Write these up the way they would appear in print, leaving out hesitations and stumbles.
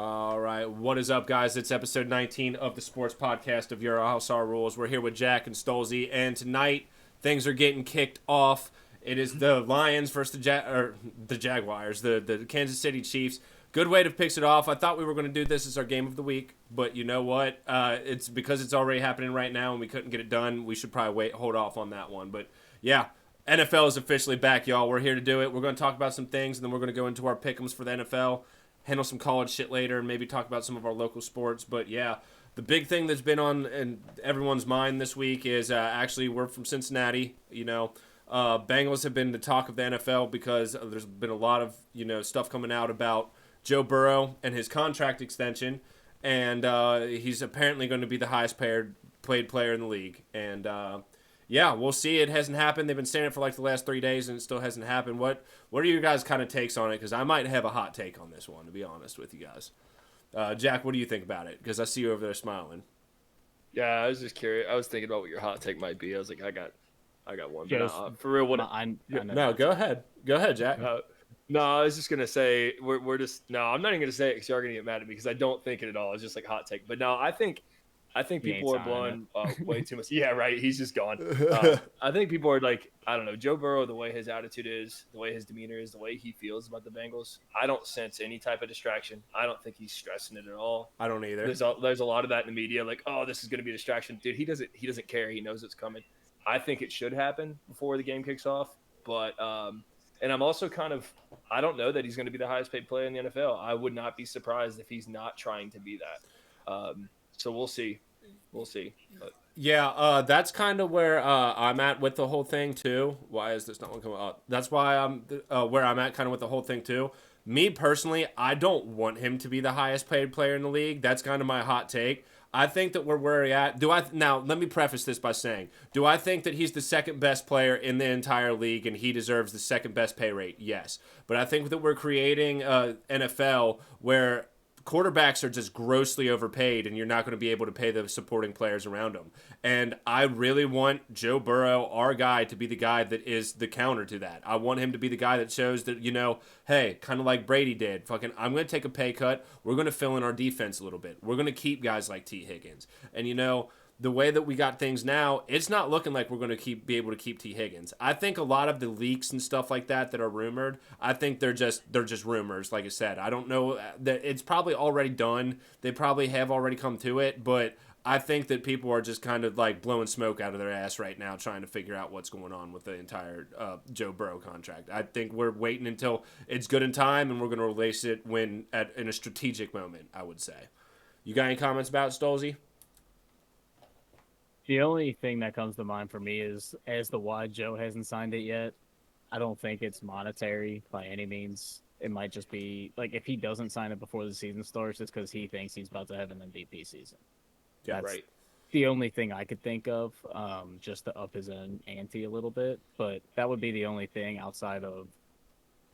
All right, what is up, guys? It's episode 19 of the sports podcast of Your House Our Rules. We're here with Jack and Stolzy, and tonight things are getting kicked off. It is the Lions versus the Jaguars, the Kansas City Chiefs. Good way to pick it off. I thought we were going to do this as our game of the week, but you know what? It's because it's already happening right now, and we couldn't get it done. We should probably hold off on that one. But yeah, NFL is officially back, y'all. We're here to do it. We're going to talk about some things, and then we're going to go into our pick'ems for the NFL. Handle some college shit later and maybe talk about some of our local sports. But yeah, the big thing that's been on in everyone's mind this week is actually we're from Cincinnati. Bengals have been the talk of the NFL because there's been a lot of stuff coming out about Joe Burrow and his contract extension, and he's apparently going to be the highest paid player in the league. And yeah, we'll see. It hasn't happened. They've been saying it for like the last 3 days, and it still hasn't happened. What are your guys' kind of takes on it? Because I might have a hot take on this one, to be honest with you guys. Jack, what do you think about it? Because I see you over there smiling. Yeah, I was just curious. I was thinking about what your hot take might be. I was like, I got one. Just, for real, what? No, go ahead. Go ahead, Jack. No, I was just gonna say we're just no. I'm not even gonna say it because you're gonna get mad at me because I don't think it at all. It's just like hot take. But no, I think people are blowing way too much. Yeah, right. He's just gone. I think people are like, I don't know, Joe Burrow, the way his attitude is, the way his demeanor is, the way he feels about the Bengals. I don't sense any type of distraction. I don't think he's stressing it at all. I don't either. There's a lot of that in the media, like, oh, this is going to be a distraction. Dude, he doesn't care. He knows it's coming. I think it should happen before the game kicks off. But and I'm also I don't know that he's going to be the highest paid player in the NFL. I would not be surprised if he's not trying to be that. So we'll see. But. Yeah, that's kind of where I'm at with the whole thing too. Why is this not one coming up? That's why I'm where I'm at kind of with the whole thing too. Me personally, I don't want him to be the highest paid player in the league. That's kind of my hot take. I think that we're where we're at. Now, let me preface this by saying, do I think that he's the second best player in the entire league and he deserves the second best pay rate? Yes. But I think that we're creating a NFL where quarterbacks are just grossly overpaid and you're not going to be able to pay the supporting players around them. And I really want Joe Burrow, our guy, to be the guy that is the counter to that. I want him to be the guy that shows that, hey, kind of like Brady did. Fucking, I'm going to take a pay cut. We're going to fill in our defense a little bit. We're going to keep guys like T. Higgins. And, the way that we got things now, it's not looking like we're going to be able to keep T. Higgins. I think a lot of the leaks and stuff like that are rumored, I think they're just rumors, like I said. I don't know that it's probably already done. They probably have already come to it, but I think that people are just kind of like blowing smoke out of their ass right now trying to figure out what's going on with the entire Joe Burrow contract. I think we're waiting until it's good in time and we're going to release it in a strategic moment, I would say. You got any comments about it, Stolzy? The only thing that comes to mind for me is, as the why Joe hasn't signed it yet, I don't think it's monetary by any means. It might just be, like, if he doesn't sign it before the season starts, it's because he thinks he's about to have an MVP season. Yeah, That's right. the only thing I could think of, just to up his own ante a little bit. But that would be the only thing outside of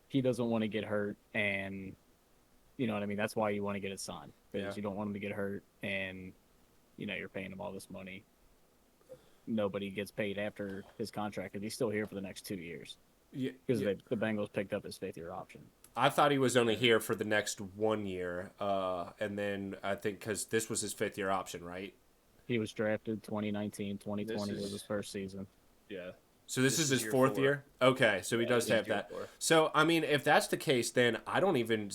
he doesn't want to get hurt, and you know what I mean? That's why you want to get it signed. Because you don't want him to get hurt, and, you're paying him all this money. Nobody gets paid after his contract because he's still here for the next 2 years. Yeah, because the Bengals picked up his fifth-year option. I thought he was only here for the next 1 year, and then I think because this was his fifth-year option, right? He was drafted 2019, 2020 was his first season. Yeah. So this is his fourth year? Okay, so he does have that. So, I mean, if that's the case, then I don't even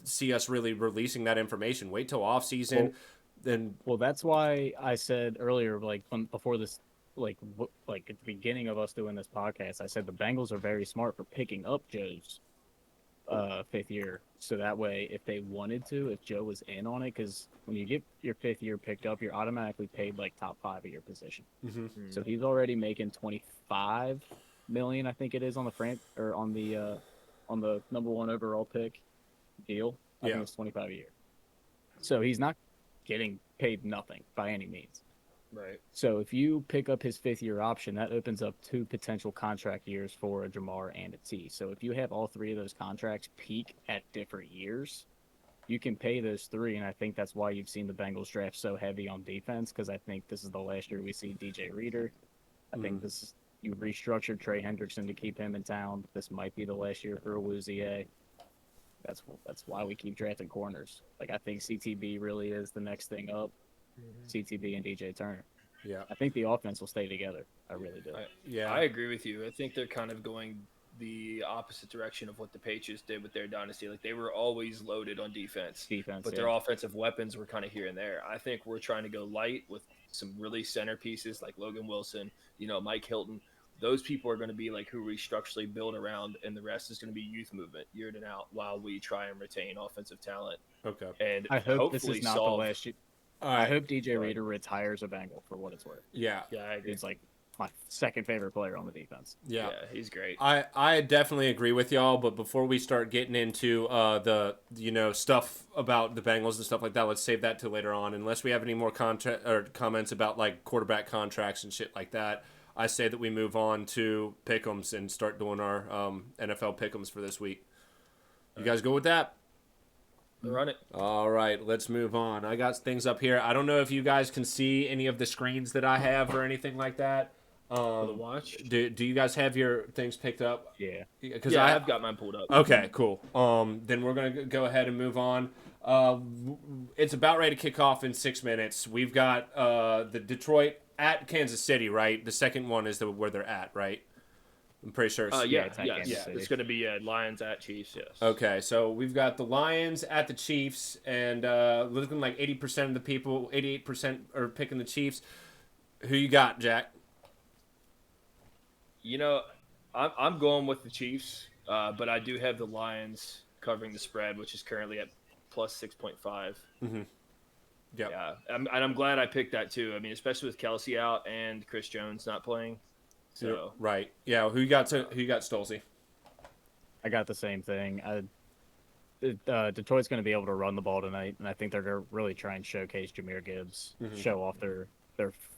see us really releasing that information. Wait till off-season. Well, that's why I said earlier, before this, like at the beginning of us doing this podcast, I said the Bengals are very smart for picking up Joe's fifth year. So that way, if they wanted to, if Joe was in on it, because when you get your fifth year picked up, you're automatically paid like top 5 of your position. Mm-hmm. So he's already making $25 million, I think it is, on the number 1 overall pick deal. I think it's $25 a year. So he's not getting paid nothing by any means. Right. So if you pick up his 5th-year option, that opens up 2 potential contract years for a Jamar and a T. So if you have all 3 of those contracts peak at different years, you can pay those 3, and I think that's why you've seen the Bengals draft so heavy on defense, because I think this is the last year we see DJ Reader. I think you restructured Trey Hendrickson to keep him in town. This might be the last year for Awuzie. That's why we keep drafting corners. Like I think CTB really is the next thing up. CTB and DJ Turner. Yeah. I think the offense will stay together. I really do. I agree with you. I think they're kind of going the opposite direction of what the Patriots did with their dynasty. Like they were always loaded on defense, but their offensive weapons were kind of here and there. I think we're trying to go light with some really centerpieces like Logan Wilson, Mike Hilton. Those people are going to be like who we structurally build around, and the rest is going to be youth movement year in and out while we try and retain offensive talent. Okay. And I hope this is not the last year. Right. I hope DJ Reader retires a Bengal for what it's worth. Yeah. Yeah, I agree. He's like my second favorite player on the defense. Yeah, he's great. I definitely agree with y'all, but before we start getting into the stuff about the Bengals and stuff like that, let's save that till later on. Unless we have any more comments about like quarterback contracts and shit like that, I say that we move on to pick'ems and start doing our NFL pick'ems for this week. You guys go with that? Run it. All right, let's move on. I got things up here. I don't know if you guys can see any of the screens that I have or anything like that. Watch. Do you guys have your things picked up? Yeah. Because I've got mine pulled up. Okay, cool. Then we're gonna go ahead and move on. It's about ready to kick off in 6 minutes. We've got the Detroit at Kansas City, right? The second one is where they're at, right? I'm pretty sure. Yes. It's going to be Lions at Chiefs, yes. Okay, so we've got the Lions at the Chiefs, and looking like 80% of the people, 88% are picking the Chiefs. Who you got, Jack? I'm going with the Chiefs, but I do have the Lions covering the spread, which is currently at plus 6.5. Mm-hmm. Yep. Yeah, and I'm glad I picked that too. I mean, especially with Kelsey out and Chris Jones not playing. So right, yeah. Who you got, Stolzy? I got the same thing. Detroit's going to be able to run the ball tonight, and I think they're going to really try and showcase Jahmyr Gibbs, show off their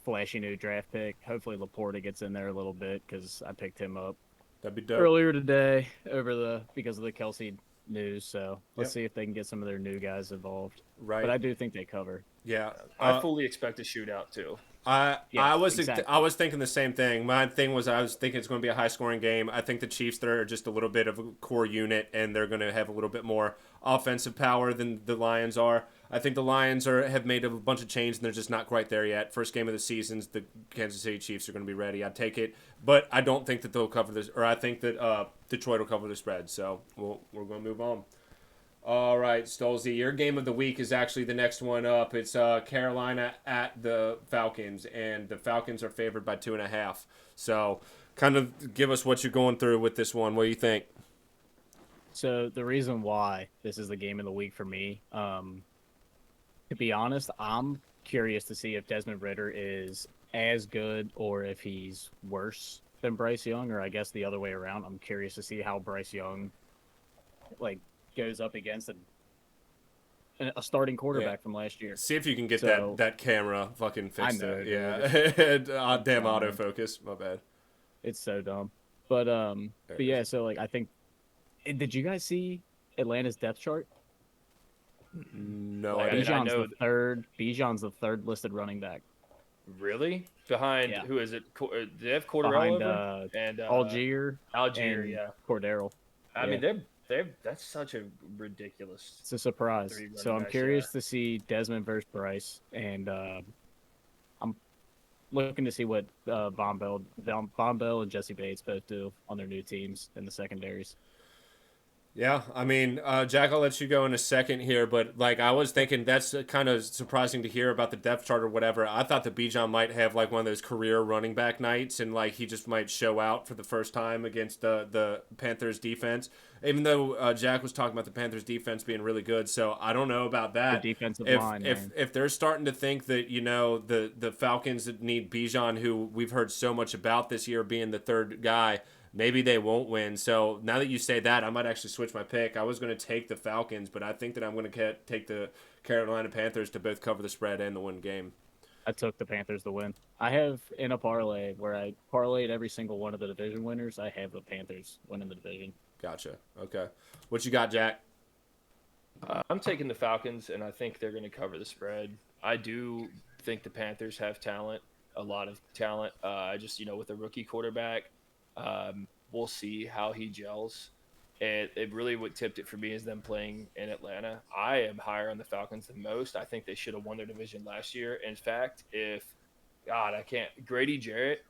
flashy new draft pick. Hopefully Laporta gets in there a little bit because I picked him up That'd be dope. earlier today because of the Kelsey news. So let's see if they can get some of their new guys involved. Right, but I do think they cover. Yeah, I fully expect a shootout too. I was thinking the same thing. My thing was I was thinking it's going to be a high scoring game. I think the Chiefs, they're just a little bit of a core unit, and they're going to have a little bit more offensive power than the Lions are. I think the Lions have made a bunch of changes, and they're just not quite there yet. First game of the season, the Kansas City Chiefs are going to be ready. I'd take it, but I don't think that they'll cover this, or I think that Detroit will cover the spread. So we're going to move on. All right, Stolzy, your game of the week is actually the next one up. It's Carolina at the Falcons, and the Falcons are favored by 2.5. So kind of give us what you're going through with this one. What do you think? So the reason why this is the game of the week for me, to be honest, I'm curious to see if Desmond Ridder is as good or if he's worse than Bryce Young, or I guess the other way around. I'm curious to see how Bryce Young, goes up against a starting quarterback from last year. See if you can get that camera fucking fixed. I know, yeah. Damn autofocus. My bad. It's so dumb. But yeah, so I think, did you guys see Atlanta's depth chart? No, Bijan's the third listed running back. Really? Behind who is it? Do they have Cordarrelle over? And Algier, and Cordero. I mean, that's such a ridiculous. It's a surprise. So I'm curious to see Desmond versus Bryce, and I'm looking to see what Von Bell and Jesse Bates both do on their new teams in the secondaries. Yeah, I mean, Jack, I'll let you go in a second here, but I was thinking that's kind of surprising to hear about the depth chart or whatever. I thought that Bijan might have one of those career running back nights, and he just might show out for the first time against the Panthers defense. Even though Jack was talking about the Panthers defense being really good, so I don't know about that. The defensive line, if they're starting to think that the Falcons need Bijan, who we've heard so much about this year being the third guy, maybe they won't win. So now that you say that, I might actually switch my pick. I was going to take the Falcons, but I think that I'm going to take the Carolina Panthers to both cover the spread and the win game. I took the Panthers to win. I have in a parlay where I parlayed every single one of the division winners. I have the Panthers winning the division. Gotcha. Okay. What you got, Jack? I'm taking the Falcons, and I think they're going to cover the spread. I do think the Panthers have talent, a lot of talent. Just with a rookie quarterback, we'll see how he gels. It really what tipped it for me is them playing in Atlanta. I am higher on the Falcons than most. I think they should have won their division last year. In fact, if God, I can't Grady Jarrett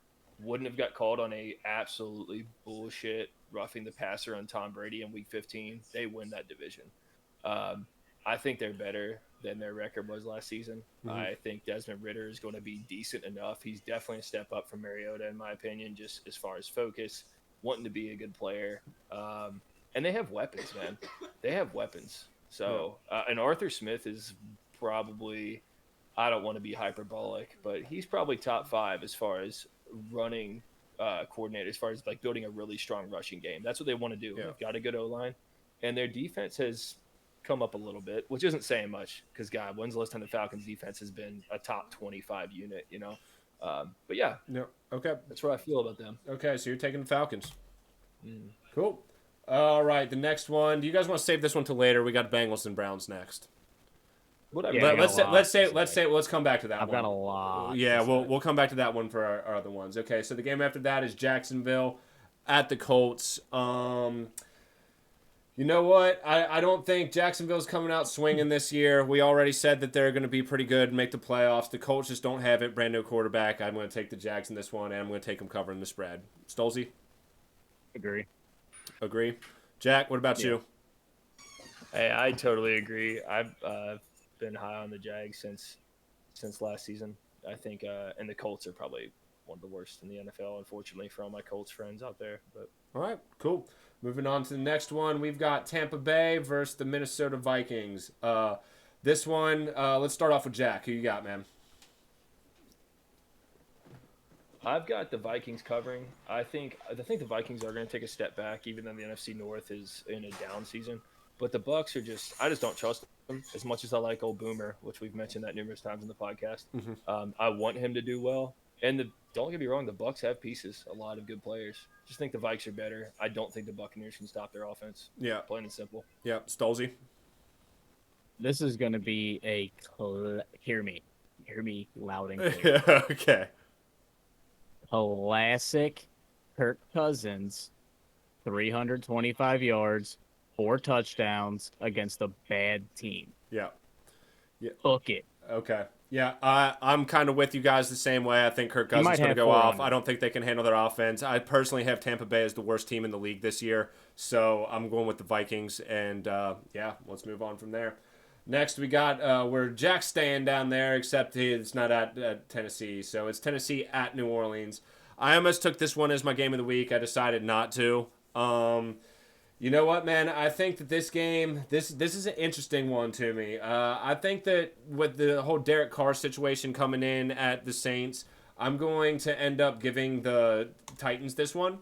wouldn't have got called on a absolutely bullshit roughing the passer on Tom Brady in Week 15, they win that division. Um, I think they're better than their record was last season. Mm-hmm. I think Desmond Ridder is going to be decent enough. He's definitely a step up from Mariota, in my opinion, just as far as focus, wanting to be a good player. And they have weapons, man. They have weapons. So, and Arthur Smith is probably, I don't want to be hyperbolic, but he's probably top 5 as far as running coordinator, as far as like building a really strong rushing game. That's what they want to do. They've got a good O-line, and their defense has come up a little bit, which isn't saying much because, God, when's the last time the Falcons defense has been a top 25 unit, you know? But yeah. No. Okay. That's what I feel about them. Okay, so you're taking the Falcons. Cool. All right, the next one. Do you guys want to save this one till later? We got Bengals and Browns next. Whatever. Yeah, let's come back to that one. I've got a lot. Yeah, we'll come back to that one for our other ones. Okay, so the game after that is Jacksonville at the Colts. You know what? I don't think Jacksonville's coming out swinging this year. We already said that they're going to be pretty good, make the playoffs. The Colts just don't have it. Brand new quarterback. I'm going to take the Jags in this one, and I'm going to take them covering the spread. Stolzy? Agree. Jack, what about you? Hey, I totally agree. I've been high on the Jags since last season. I think, and the Colts are probably one of the worst in the NFL, unfortunately, for all my Colts friends out there. But all right, cool. Moving on to the next one, we've got Tampa Bay versus the Minnesota Vikings. This one, let's start off with Jack. Who you got, man? I've got the Vikings covering. I think the Vikings are going to take a step back, even though the NFC North is in a down season. But the Bucs are I just don't trust them as much as I like old Boomer, which we've mentioned that numerous times in the podcast. I want him to do well. And don't get me wrong, the Bucs have pieces, a lot of good players. Just think the Vikes are better. I don't think the Buccaneers can stop their offense. Yeah. Plain and simple. Yeah, Stolzy. This is going to be hear me loud and clear. Okay. Classic Kirk Cousins, 325 yards, 4 touchdowns against a bad team. Yeah. Book it. Okay. Yeah, I'm kind of with you guys the same way. I think Kirk Cousins is going to go off. I don't think they can handle their offense. I personally have Tampa Bay as the worst team in the league this year, so I'm going with the Vikings. And, yeah, let's move on from there. Next, we got where Jack's staying down there, except it's not at Tennessee. So it's Tennessee at New Orleans. I almost took this one as my game of the week. I decided not to. You know what, man? I think that this game, this is an interesting one to me. I think that with the whole Derek Carr situation coming in at the Saints, I'm going to end up giving the Titans this one.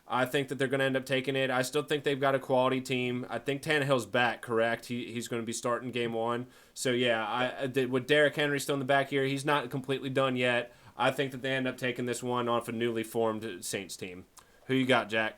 I think that they're going to end up taking it. I still think they've got a quality team. I think Tannehill's back, correct? He's going to be starting game 1. So, yeah, with Derrick Henry still in the back here, he's not completely done yet. I think that they end up taking this one off a newly formed Saints team. Who you got, Jack?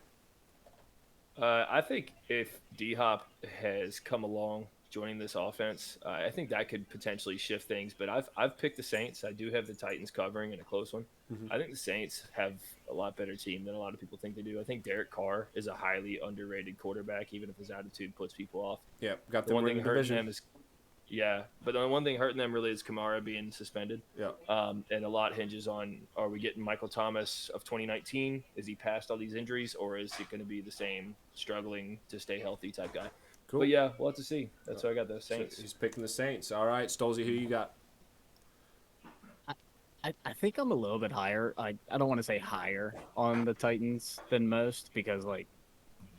I think if D-Hop has come along joining this offense, I think that could potentially shift things. But I've picked the Saints. I do have the Titans covering in a close one. I think the Saints have a lot better team than a lot of people think they do. I think Derek Carr is a highly underrated quarterback, even if his attitude puts people off. Yeah, got the one thing hurting them is but the one thing hurting them really is Kamara being suspended. Yeah. And a lot hinges on, are we getting Michael Thomas of 2019? Is he past all these injuries, or is it going to be the same struggling to stay healthy type guy? Cool. But yeah, we'll have to see. That's why I got the Saints. So he's picking the Saints. All right, Stolzy, who you got? I think I'm a little bit higher. I don't want to say higher on the Titans than most because I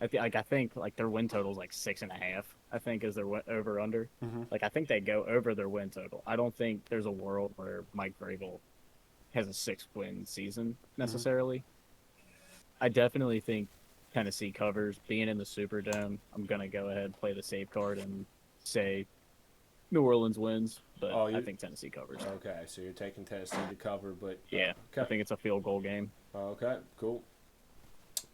think their win total is 6.5. I think is their over under. I think they go over their win total. I don't think there's a world where Mike Vrabel has a 6-win season necessarily. I definitely think Tennessee covers. Being in the Superdome, I'm gonna go ahead and play the safe card and say New Orleans wins, but I think Tennessee covers. Okay, so you're taking Tennessee to cover, but yeah, okay. I think it's a field goal game. Okay, cool.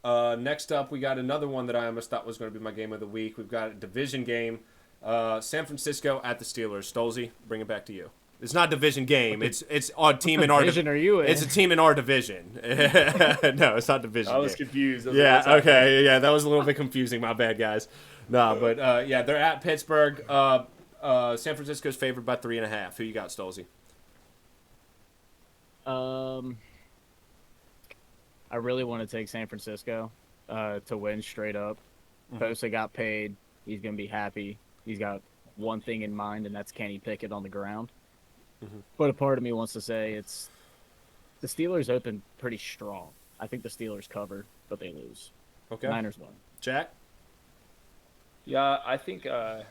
Next up, we got another one that I almost thought was going to be my game of the week. We've got a division game. San Francisco at the Steelers. Stolzy, bring it back to you. It's not a division game. It's a team in our division are you in? It's a team in our division. No, it's not division. I was game. confused. I was Yeah. like, what's Okay. Yeah, that was a little bit confusing. My bad, guys. No, but yeah, they're at Pittsburgh. San Francisco's favored by 3.5. Who you got, Stolzy? I really want to take San Francisco to win straight up. Bosa got paid. He's going to be happy. He's got one thing in mind, and that's Kenny Pickett on the ground. But a part of me wants to say it's the Steelers open pretty strong. I think the Steelers cover, but they lose. Okay. Niners win. Jack? Yeah, I think I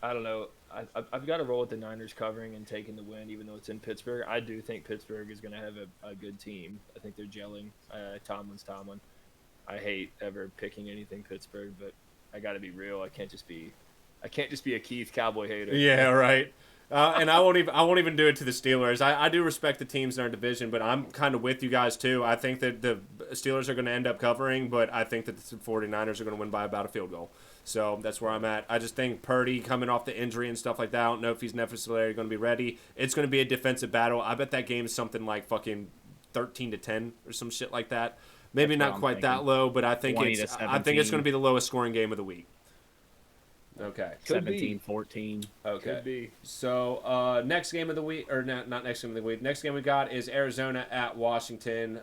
don't know. I've got to roll with the Niners covering and taking the win, even though it's in Pittsburgh. I do think Pittsburgh is going to have a good team. I think they're gelling. Tomlin's Tomlin. I hate ever picking anything Pittsburgh, but I got to be real. I can't just be a Keith Cowboy hater. Yeah, right. And I won't even do it to the Steelers. I do respect the teams in our division, but I'm kind of with you guys too. I think that the Steelers are going to end up covering, but I think that the 49ers are going to win by about a field goal. So that's where I'm at. I just think Purdy coming off the injury and stuff like that, I don't know if he's necessarily going to be ready. It's going to be a defensive battle. I bet that game is something like fucking 13-10 or some shit like that. Maybe That's not quite that low, but I think it's going to be the lowest scoring game of the week. Okay. 17-14. Okay. Could be. So next game of the week, or not next game of the week. Next game we got is Arizona at Washington.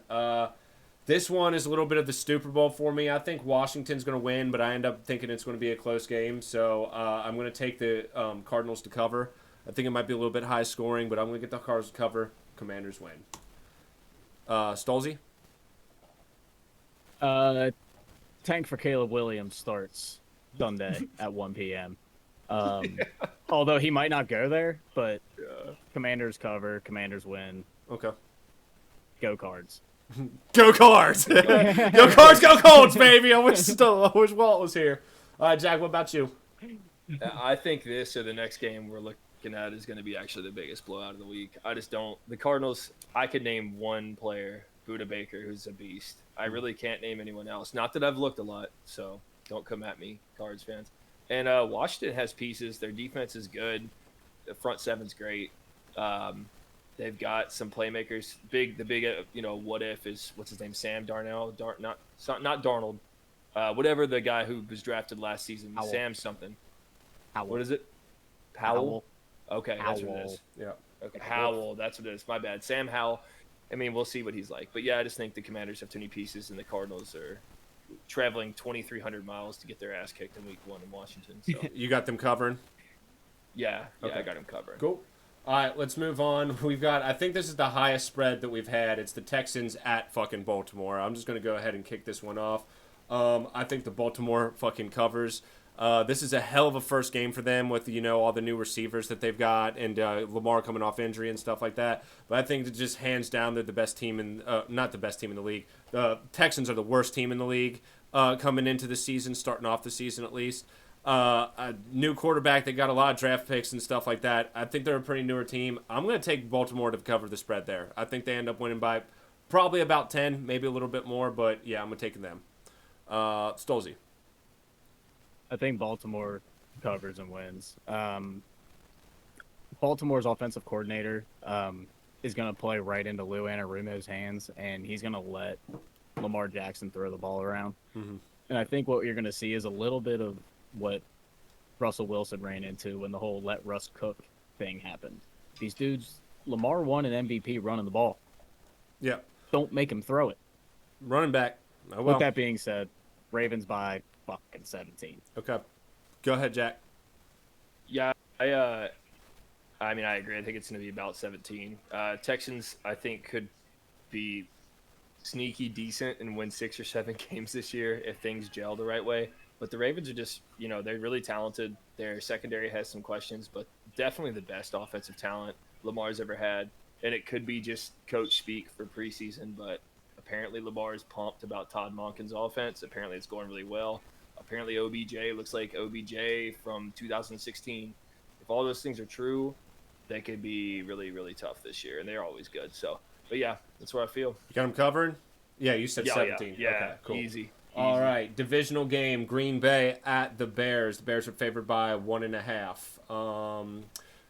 This one is a little bit of the Super Bowl for me. I think Washington's going to win, but I end up thinking it's going to be a close game. So I'm going to take the Cardinals to cover. I think it might be a little bit high scoring, but I'm going to get the Cardinals to cover. Commanders win. Stolzy? Tank for Caleb Williams starts Sunday at 1 p.m. Although he might not go there, but Commanders cover, Commanders win. Okay. Go Cards. Go Cards! Go Cards, go Colts, baby! I wish Walt was here. All right, Jack, what about you? I think this or the next game we're looking at is going to be actually the biggest blowout of the week. I just don't. The Cardinals, I could name one player, Budda Baker, who's a beast. I really can't name anyone else. Not that I've looked a lot, so don't come at me, Cards fans. And Washington has pieces. Their defense is good. The front seven's great. They've got some playmakers. The big, what if is what's his name? Sam Darnell. Not Darnold. Whatever the guy who was drafted last season. Howell. Sam something. Howell. What is it? Powell. Okay, that's what it is. Yeah. Okay, Howell. That's what it is. My bad. Sam Howell. I mean, we'll see what he's like. But yeah, I just think the Commanders have too many pieces, and the Cardinals are traveling 2,300 miles to get their ass kicked in Week 1 in Washington. So You got them covering? yeah, Okay. I got him covering. Cool. All right, let's move on. We've got, I think this is the highest spread that we've had. It's the Texans at fucking Baltimore. I'm just going to go ahead and kick this one off. I think the Baltimore fucking covers. This is a hell of a first game for them with, all the new receivers that they've got and Lamar coming off injury and stuff like that. But I think that just hands down they're the best team in, not the best team in the league. The Texans are the worst team in the league coming into the season, starting off the season at least. A new quarterback. They got a lot of draft picks and stuff like that. I think they're a pretty newer team. I'm going to take Baltimore to cover the spread there. I think they end up winning by probably about 10, maybe a little bit more, but yeah, I'm going to take them. Stolzy. I think Baltimore covers and wins. Baltimore's offensive coordinator is going to play right into Lou Anarumo's hands, and he's going to let Lamar Jackson throw the ball around. Mm-hmm. And I think what you're going to see is a little bit of what Russell Wilson ran into when the whole let Russ cook thing happened. These dudes, Lamar won an MVP running the ball. Yeah. Don't make him throw it. Running back. Oh, well. With that being said, Ravens by fucking 17. Okay. Go ahead, Jack. Yeah, I agree. I think it's going to be about 17. Texans, I think, could be sneaky decent and win 6 or 7 games this year if things gel the right way. But the Ravens are just, they're really talented. Their secondary has some questions, but definitely the best offensive talent Lamar's ever had. And it could be just coach speak for preseason, but apparently Lamar is pumped about Todd Monken's offense. Apparently it's going really well. Apparently OBJ looks like OBJ from 2016. If all those things are true, they could be really, really tough this year, and they're always good. So, but yeah, that's where I feel. You got them covered? Yeah, you said 17. Yeah, okay, cool. Easy. All right, divisional game, Green Bay at the Bears. The Bears are favored by 1.5.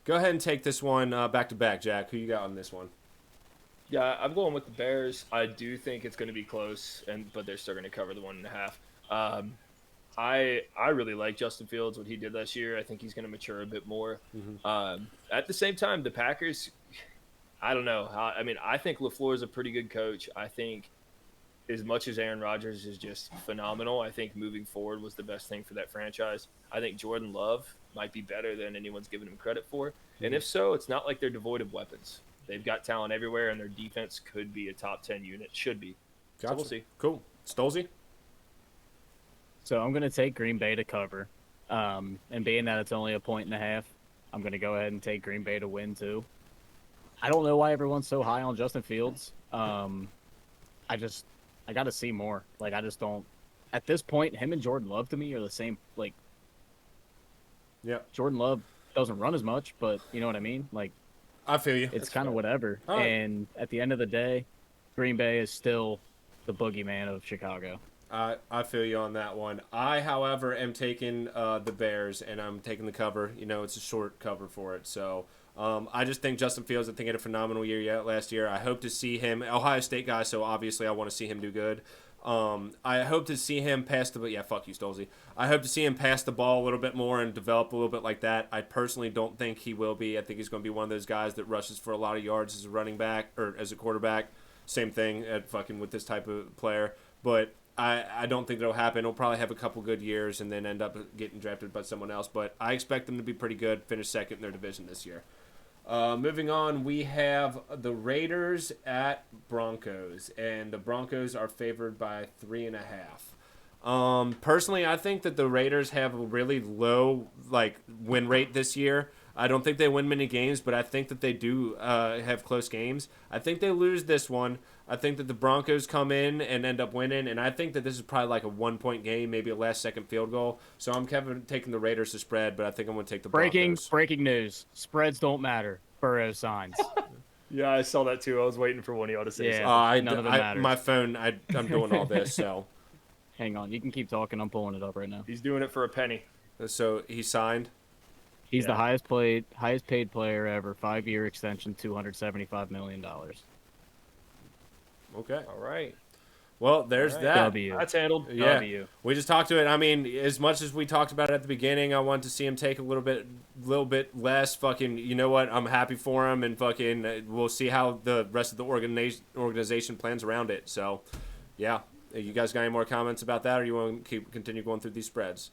Go ahead and take this one back to back, Jack. Who you got on this one? Yeah, I'm going with the Bears. I do think it's going to be close, but they're still going to cover the 1.5. I really like Justin Fields, what he did last year. I think he's going to mature a bit more. At the same time, the Packers, I don't know. I mean, I think LaFleur is a pretty good coach. I think as much as Aaron Rodgers is just phenomenal, I think moving forward was the best thing for that franchise. I think Jordan Love might be better than anyone's given him credit for. And if so, it's not like they're devoid of weapons. They've got talent everywhere, and their defense could be a top 10 unit. Should be. Gotcha. So we'll see. Cool. Stolzy? So I'm going to take Green Bay to cover. And being that it's only a 1.5, I'm going to go ahead and take Green Bay to win too. I don't know why everyone's so high on Justin Fields. I got to see more. Like, I just don't. At this point, him and Jordan Love to me are the same. Like, Yeah. Jordan Love doesn't run as much, but you know what I mean? Like, I feel you. it's kind of whatever. All right. And at the end of the day, Green Bay is still the boogeyman of Chicago. I feel you on that one. I, however, am taking the Bears, and I'm taking the cover. You know, it's a short cover for it. So I just think Justin Fields, I think, had a phenomenal year last year. I hope to see him. Ohio State guy, so obviously I want to see him do good. I hope to see him pass the – yeah, fuck you, Stolzy. I hope to see him pass the ball a little bit more and develop a little bit like that. I personally don't think he will be. I think he's going to be one of those guys that rushes for a lot of yards as a running back or as a quarterback. Same thing at fucking with this type of player. But I don't think that'll happen. He'll probably have a couple good years and then end up getting drafted by someone else. But I expect them to be pretty good, finish second in their division this year. Moving on, we have the Raiders at Broncos, and the Broncos are favored by 3.5. Personally, I think that the Raiders have a really low win rate this year. I don't think they win many games, but I think that they do have close games. I think they lose this one. I think that the Broncos come in and end up winning, and I think that this is probably like a 1-point game, maybe a last-second field goal. So I'm taking the Raiders to spread, but I think I'm going to take the Broncos. Breaking news. Spreads don't matter. Burrow signs. Yeah, I saw that too. I was waiting for one of y'all to say something. None of it matters. My phone, I'm doing all this, so. Hang on. You can keep talking. I'm pulling it up right now. He's doing it for a penny. So he signed? He's the highest paid player ever. 5-year extension, $275 million. Okay. All right. Well, there's that. W. That's handled. Yeah. W. We just talked to it. I mean, as much as we talked about it at the beginning, I want to see him take a little bit less. Fucking, you know what? I'm happy for him, and fucking, we'll see how the rest of the organization plans around it. So, yeah. You guys got any more comments about that, or you want to continue going through these spreads?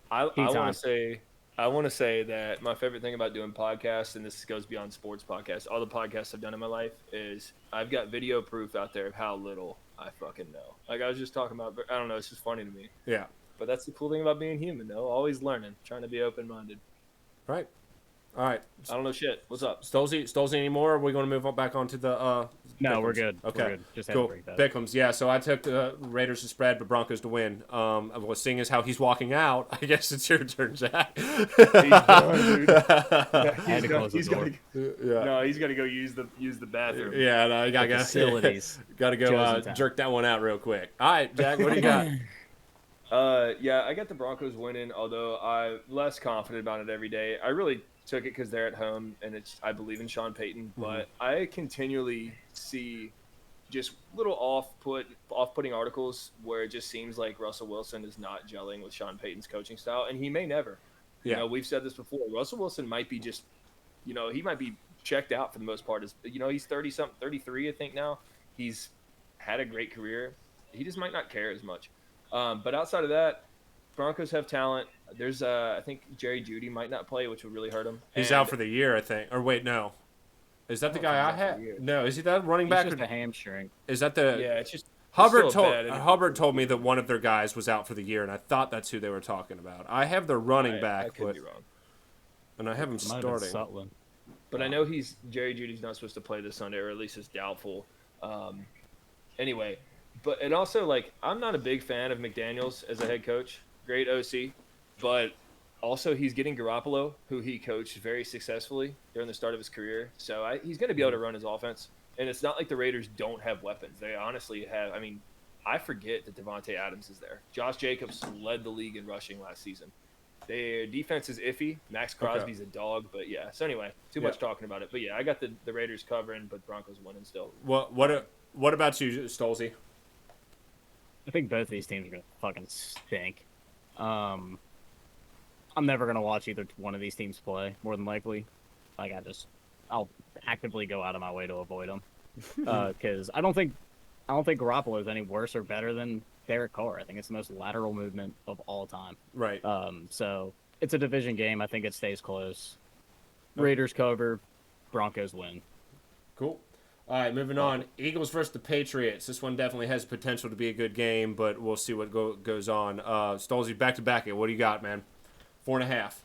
I want to say that my favorite thing about doing podcasts, and this goes beyond sports podcasts, all the podcasts I've done in my life, is I've got video proof out there of how little I fucking know. Like I was just talking about, I don't know, it's just funny to me. Yeah. But that's the cool thing about being human, though. Always learning, trying to be open-minded. Right. All right. I don't know shit. What's up? Stolzy anymore? Or are we going to move on back onto the No, Pick'ems? we're good. Okay. We're good. Just had cool. to break that. Pick'ems. Yeah, so I took the Raiders to spread, but Broncos to win. Well, seeing as how he's walking out, I guess it's your turn, Jack. He's going, dude. Had to close the door. Yeah. No, he's got to go use the bathroom. Yeah, no, I got Facilities. got to go jerk that one out real quick. All right, Jack, what do you got? Yeah, I got the Broncos winning, although I'm less confident about it every day. I really took it because they're at home, and I believe in Sean Payton, but I continually see just little off-putting articles where it just seems like Russell Wilson is not gelling with Sean Payton's coaching style, and he may never. Yeah. You know, we've said this before. Russell Wilson might be just, he might be checked out for the most part. He's 30-something, 33, I think now. He's had a great career. He just might not care as much. But outside of that, Broncos have talent. There's, I think Jerry Jeudy might not play, which would really hurt him. He's out for the year, I think. Or wait, no. Is that the guy I had? No, is he that running back? It's just a hamstring. Is that the? Yeah, it's just Hubbard told me that one of their guys was out for the year, and I thought that's who they were talking about. I have their running back, I could be wrong. And I have him starting. But I know Jerry Judy's not supposed to play this Sunday, or at least is doubtful. Anyway, and also I'm not a big fan of McDaniels as a head coach. Great OC, but also he's getting Garoppolo, who he coached very successfully during the start of his career. So he's going to be able to run his offense. And it's not like the Raiders don't have weapons. They honestly have. I mean, I forget that Devontae Adams is there. Josh Jacobs led the league in rushing last season. Their defense is iffy. Max Crosby's a dog, but yeah. So anyway, too much talking about it. But yeah, I got the Raiders covering, but Broncos winning still. What about you, Stolzy? I think both these teams are gonna fucking stink. I'm never gonna watch either one of these teams play. More than likely, like I'll actively go out of my way to avoid them because I don't think Garoppolo is any worse or better than Derek Carr. I think it's the most lateral movement of all time. Right. So it's a division game. I think it stays close. Raiders cover, Broncos win. Cool. All right, moving on. Eagles versus the Patriots. This one definitely has potential to be a good game, but we'll see what goes on. Stolzy, back to back it. What do you got, man? 4.5.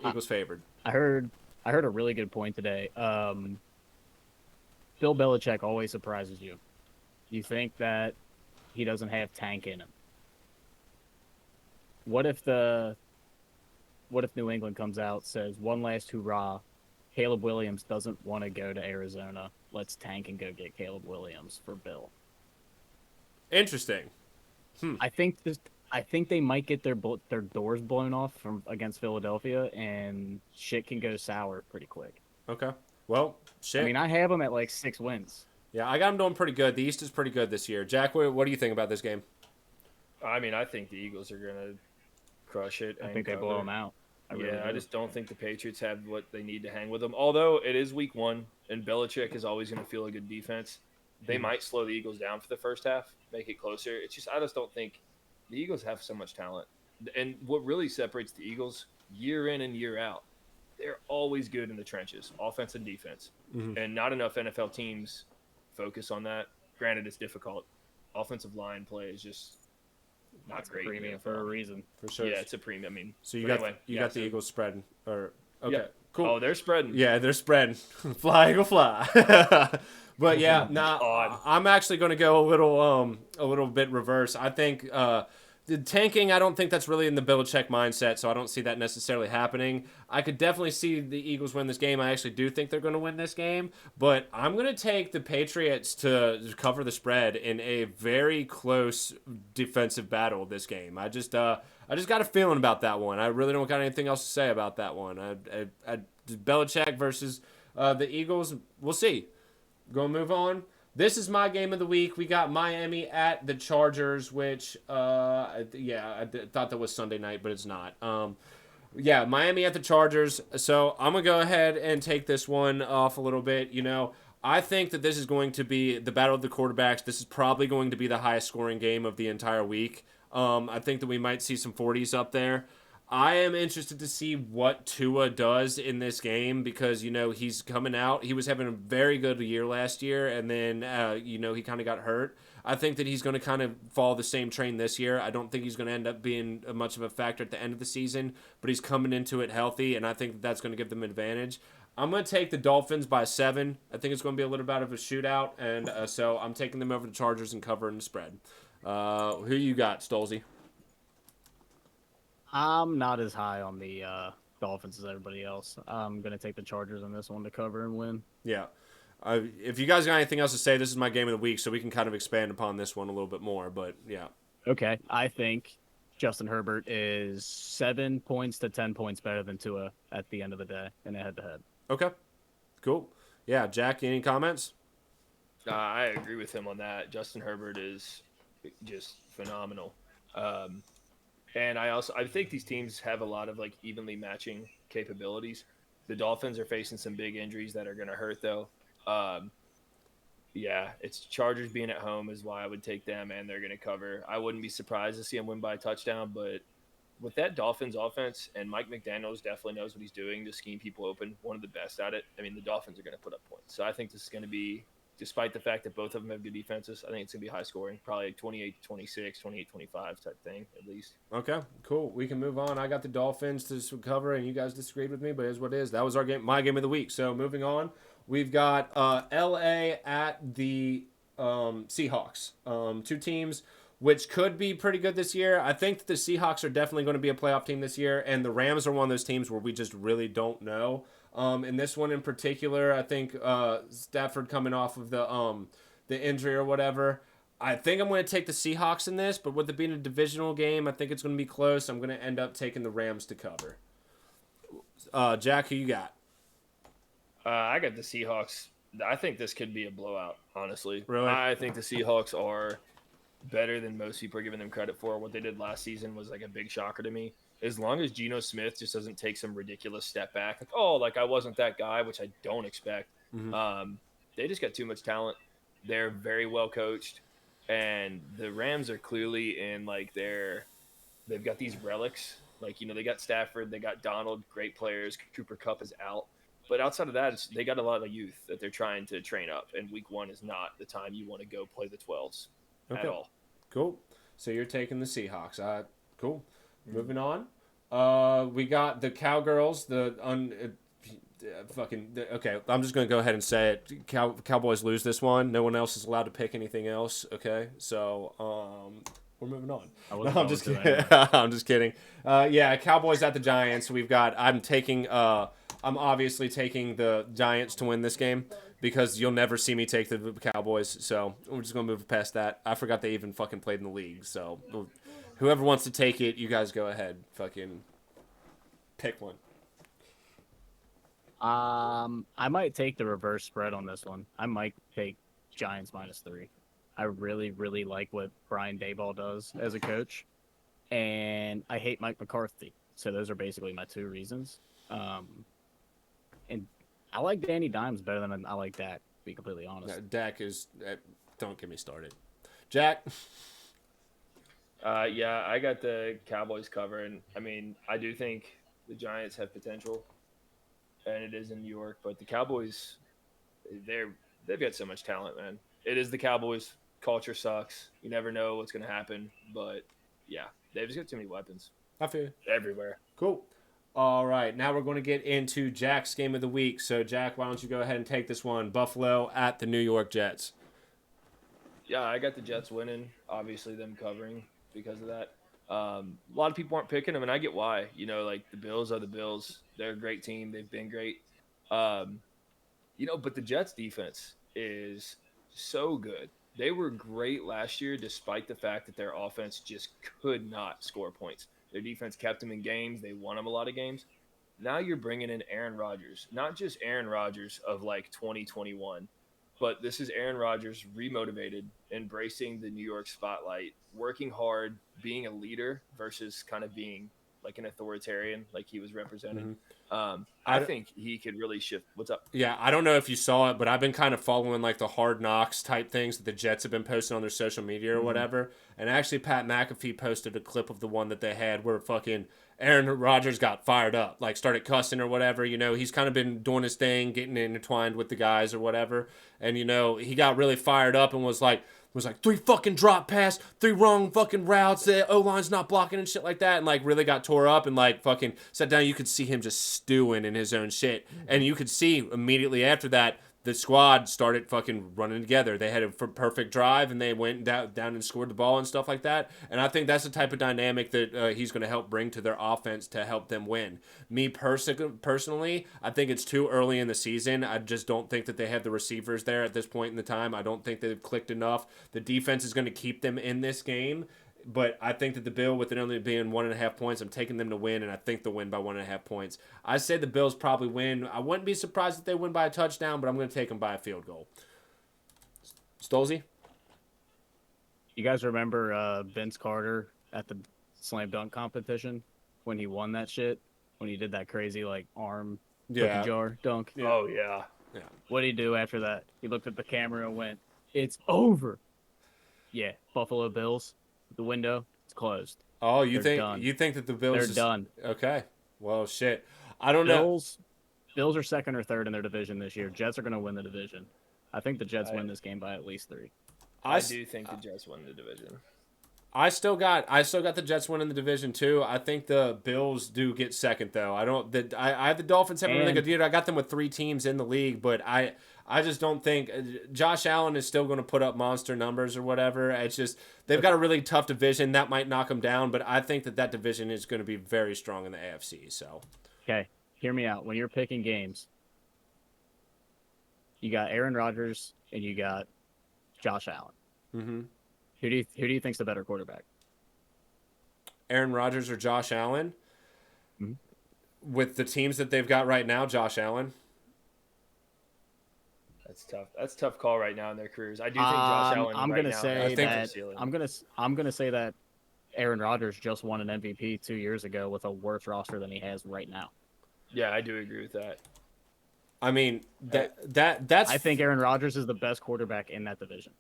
Eagles favored. I heard a really good point today. Bill Belichick always surprises you. You think that he doesn't have tank in him. What if New England comes out, says one last hurrah, Caleb Williams doesn't want to go to Arizona. Let's tank and go get Caleb Williams for Bill. Interesting. I think they might get their doors blown off from against Philadelphia, and shit can go sour pretty quick. Okay. Well, shit. I mean, I have them at like 6 wins. Yeah, I got them doing pretty good. The East is pretty good this year. Jack, what do you think about this game? I mean, I think the Eagles are gonna crush it. I think they blow them out. I just don't think the Patriots have what they need to hang with them. Although it is week 1, and Belichick is always going to feel a good defense. They might slow the Eagles down for the first half, make it closer. I just don't think the Eagles have so much talent. And what really separates the Eagles year in and year out, they're always good in the trenches, offense and defense. Mm-hmm. And not enough NFL teams focus on that. Granted, it's difficult. Offensive line play is just not great. Premium for a reason. For sure. Yeah, it's a premium. I mean, so you got the Eagles spreading. Okay, yeah. cool. Oh, they're spreading. Yeah, they're spreading. Fly, Eagle, fly. But yeah, I'm actually going to go a little bit reverse. I think the tanking, I don't think that's really in the Belichick mindset, so I don't see that necessarily happening. I could definitely see the Eagles win this game. I actually do think they're going to win this game, but I'm going to take the Patriots to cover the spread in a very close defensive battle this game. I just got a feeling about that one. I really don't got anything else to say about that one. Belichick versus the Eagles, we'll see. Gonna move on. This is my game of the week. We got Miami at the Chargers, which, I thought that was Sunday night, but it's not. Miami at the Chargers. So I'm going to go ahead and take this one off a little bit. I think that this is going to be the battle of the quarterbacks. This is probably going to be the highest scoring game of the entire week. I think that we might see some 40s up there. I am interested to see what Tua does in this game because, he's coming out. He was having a very good year last year, and then, he kind of got hurt. I think that he's going to kind of follow the same train this year. I don't think he's going to end up being much of a factor at the end of the season, but he's coming into it healthy, and I think that's going to give them an advantage. I'm going to take the Dolphins by 7. I think it's going to be a little bit of a shootout, and so I'm taking them over the Chargers and covering the spread. Who you got, Stolzy? I'm not as high on the Dolphins as everybody else. I'm going to take the Chargers on this one to cover and win. Yeah. If you guys got anything else to say, this is my game of the week, so we can kind of expand upon this one a little bit more, but yeah. Okay. I think Justin Herbert is 7 points to 10 points better than Tua at the end of the day in a head-to-head. Okay. Cool. Yeah, Jack, any comments? I agree with him on that. Justin Herbert is just phenomenal. And I think these teams have a lot of evenly matching capabilities. The Dolphins are facing some big injuries that are going to hurt though. It's Chargers being at home is why I would take them, and they're going to cover. I wouldn't be surprised to see them win by a touchdown, but with that Dolphins offense, and Mike McDaniels definitely knows what he's doing to scheme people open, one of the best at it. I mean, the Dolphins are going to put up points. So I think this is going to be, despite the fact that both of them have good defenses, I think it's going to be high scoring, probably 28-26, 28-25 type thing at least. Okay, cool. We can move on. I got the Dolphins to cover, and you guys disagreed with me, but it is what it is. That was my game of the week. So moving on, we've got L.A. at the Seahawks. Two teams which could be pretty good this year. I think that the Seahawks are definitely going to be a playoff team this year, and the Rams are one of those teams where we just really don't know. In this one in particular, I think Stafford coming off of the injury or whatever, I think I'm going to take the Seahawks in this, but with it being a divisional game, I think it's going to be close. I'm going to end up taking the Rams to cover. Jack, who you got? I got the Seahawks. I think this could be a blowout, honestly. Really? I think the Seahawks are better than most people are giving them credit for. What they did last season was like a big shocker to me. As long as Geno Smith just doesn't take some ridiculous step back, like I wasn't that guy, which I don't expect. Mm-hmm. They just got too much talent. They're very well coached, and the Rams are clearly in like they've got these relics. Like, they got Stafford, they got Donald, great players. Cooper Kupp is out. But outside of that, they got a lot of youth that they're trying to train up, and week 1 is not the time you want to go play the 12s at all. Cool. So you're taking the Seahawks. Cool. Moving on. We got the Cowgirls. Okay, I'm just going to go ahead and say it. Cowboys lose this one. No one else is allowed to pick anything else. Okay, so we're moving on. I'm just kidding. I'm just kidding. Yeah, Cowboys at the Giants. I'm obviously taking the Giants to win this game because you'll never see me take the Cowboys. So we're just going to move past that. I forgot they even fucking played in the league. So whoever wants to take it, you guys go ahead. Fucking pick one. I might take the reverse spread on this one. I might take Giants -3. I really, really like what Brian Daboll does as a coach, and I hate Mike McCarthy. So those are basically my two reasons. And I like Danny Dimes better than I like Dak, to be completely honest. Dak is... don't get me started. Jack? Yeah, I got the Cowboys covering. I mean, I do think the Giants have potential, and it is in New York. But the Cowboys, they've got so much talent, man. It is the Cowboys. Culture sucks. You never know what's going to happen. But, yeah, they've just got too many weapons. I feel you. Everywhere. Cool. All right, now we're going to get into Jack's game of the week. So, Jack, why don't you go ahead and take this one? Buffalo at the New York Jets. Yeah, I got the Jets winning. Obviously, them covering because of that. A lot of people aren't picking them, and I get why. Like the Bills are the Bills. They're a great team. They've been great. But the Jets defense is so good. They were great last year despite the fact that their offense just could not score points. Their defense kept them in games. They won them a lot of games. Now you're bringing in Aaron Rodgers, not just Aaron Rodgers of like 2021, but this is Aaron Rodgers remotivated, embracing the New York spotlight, working hard, being a leader versus kind of being like an authoritarian, like he was representing. I think he could really shift. What's up? Yeah, I don't know if you saw it, but I've been kind of following like the Hard Knocks type things that the Jets have been posting on their social media or whatever. And actually, Pat McAfee posted a clip of the one that they had where fucking Aaron Rodgers got fired up, like started cussing or whatever. He's kind of been doing his thing, getting intertwined with the guys or whatever. And, he got really fired up and was like 3 fucking drop pass, 3 wrong fucking routes, the O-line's not blocking and shit like that, and like really got tore up and like fucking sat down. You could see him just stewing in his own shit. And you could see immediately after that, the squad started fucking running together. They had a perfect drive, and they went down and scored the ball and stuff like that. And I think that's the type of dynamic that he's going to help bring to their offense to help them win. Me personally, I think it's too early in the season. I just don't think that they have the receivers there at this point in the time. I don't think they've clicked enough. The defense is going to keep them in this game. But I think that the Bill, with it only being 1.5 points, I'm taking them to win, and I think they'll win by 1.5 points. I say the Bills probably win. I wouldn't be surprised if they win by a touchdown, but I'm going to take them by a field goal. Stolzy? You guys remember Vince Carter at the slam dunk competition when he won that shit? When he did that crazy like arm cookie jar dunk? Yeah. Oh, yeah. What did he do after that? He looked at the camera and went, "It's over." Yeah, Buffalo Bills. The window, it's closed. Oh, you think that the Bills... They're done. Okay. Well, shit. I don't know. Bills are second or third in their division this year. Jets are going to win the division. I think the Jets win this game by at least 3. I do think the Jets win the division. I still got the Jets winning the division too. I think the Bills do get second though. I have the Dolphins having a really good year. I got them with 3 teams in the league, but I just don't think Josh Allen is still going to put up monster numbers or whatever. It's just they've got a really tough division that might knock them down, but I think that division is going to be very strong in the AFC. So okay, hear me out. When you're picking games, you got Aaron Rodgers and you got Josh Allen. Mm-hmm. Who do you think's the better quarterback? Aaron Rodgers or Josh Allen? Mhm. With the teams that they've got right now, Josh Allen. That's tough. That's a tough call right now in their careers. I do think Josh Allen I'm right gonna now say has that- a ceiling. I'm gonna say that Aaron Rodgers just won an MVP 2 years ago with a worse roster than he has right now. Yeah, I do agree with that. I mean, that's. I think Aaron Rodgers is the best quarterback in that division.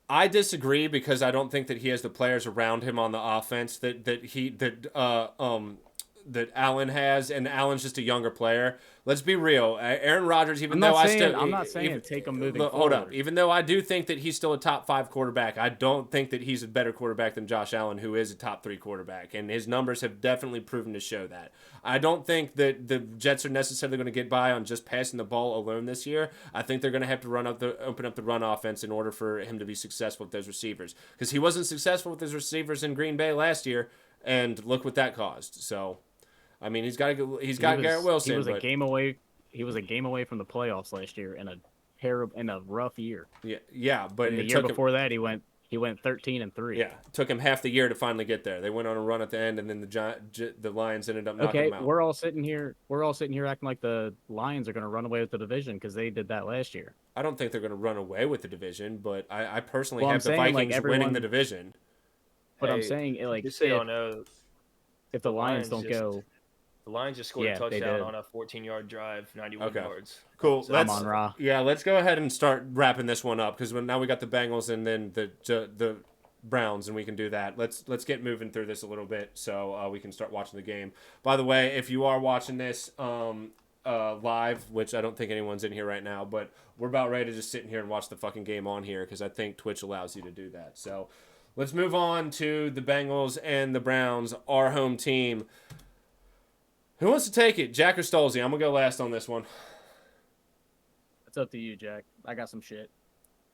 I disagree because I don't think that he has the players around him on the offense that Allen has, and Allen's just a younger player. Let's be real. Aaron Rodgers, I'm not saying take him moving hold forward. up. Even though I do think that he's still a top 5 quarterback, I don't think that he's a better quarterback than Josh Allen, who is a top 3 quarterback, and his numbers have definitely proven to show that. I don't think that the Jets are necessarily going to get by on just passing the ball alone this year. I think they're going to have to open up the run offense in order for him to be successful with those receivers, because he wasn't successful with his receivers in Green Bay last year, and look what that caused. So. I mean, he's got Garrett Wilson. He was a game away. He was a game away from the playoffs last year in a rough year. Yeah, but the year before that, he went 13-3. Yeah, it took him half the year to finally get there. They went on a run at the end, and then the Lions ended up knocking them out. We're all sitting here acting like the Lions are going to run away with the division because they did that last year. I don't think they're going to run away with the division, but I personally Well, have the Vikings winning the division. But I'm saying, like, just so y'all know, if the Lions don't go. The Lions just scored a touchdown on a 14-yard drive, 91 yards. Cool. So let's go ahead and start wrapping this one up, because now we got the Bengals and then the Browns, and we can do that. Let's get moving through this a little bit so we can start watching the game. By the way, if you are watching this live, which I don't think anyone's in here right now, but we're about ready to just sit in here and watch the fucking game on here, because I think Twitch allows you to do that. So let's move on to the Bengals and the Browns, our home team. Who wants to take it? Jack or Stolzy? I'm going to go last on this one. It's up to you, Jack. I got some shit.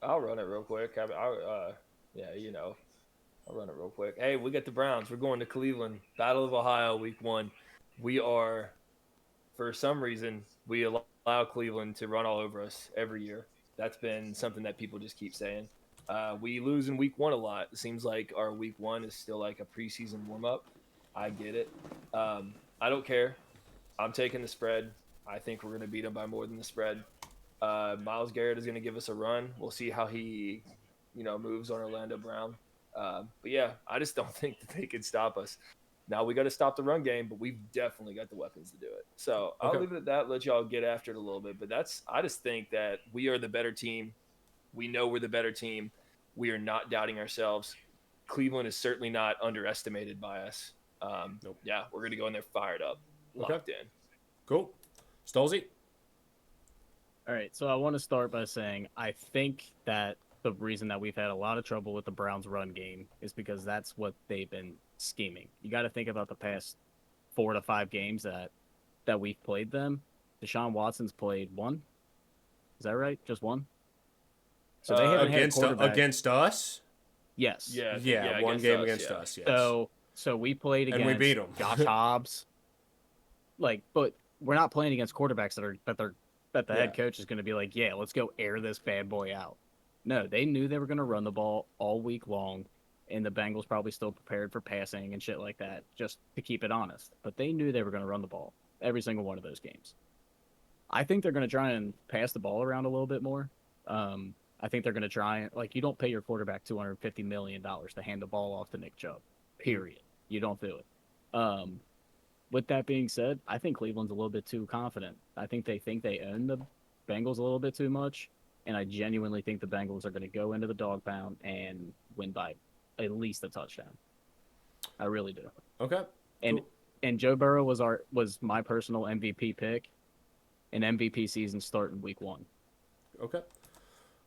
I'll run it real quick. I'll run it real quick. Hey, we got the Browns. We're going to Cleveland. Battle of Ohio, week 1. We are, for some reason, we allow Cleveland to run all over us every year. That's been something that people just keep saying. We lose in week 1 a lot. It seems like our week 1 is still like a preseason warm-up. I get it. I don't care. I'm taking the spread. I think we're going to beat them by more than the spread. Myles Garrett is going to give us a run. We'll see how he, moves on Orlando Brown. But yeah, I just don't think that they can stop us. Now we got to stop the run game, but we've definitely got the weapons to do it. So I'll leave it at that. Let y'all get after it a little bit. But I just think that we are the better team. We know we're the better team. We are not doubting ourselves. Cleveland is certainly not underestimated by us. Nope. Yeah, we're going to go in there fired up, locked in. Cool. Stolzy? All right, so I want to start by saying I think that the reason that we've had a lot of trouble with the Browns' run game is because that's what they've been scheming. You got to think about the past 4 to 5 games that we've played them. Deshaun Watson's played 1. Is that right? Just 1? So they haven't had a quarterback. Against us? Yes. Yeah, one game against us, yes. So we played against and we beat them. Josh Hobbs. But we're not playing against quarterbacks that the head coach is going to be like, yeah, let's go air this bad boy out. No, they knew they were going to run the ball all week long, and the Bengals probably still prepared for passing and shit like that, just to keep it honest. But they knew they were going to run the ball every single one of those games. I think they're going to try and pass the ball around a little bit more. I think they're going to try and, you don't pay your quarterback $250 million to hand the ball off to Nick Chubb. Period. You don't do it. With that being said, I think Cleveland's a little bit too confident. I think they own the Bengals a little bit too much, and I genuinely think the Bengals are going to go into the dog pound and win by at least a touchdown. I really do. Okay. And Joe Burrow was my personal MVP pick, and MVP season starting week 1. Okay.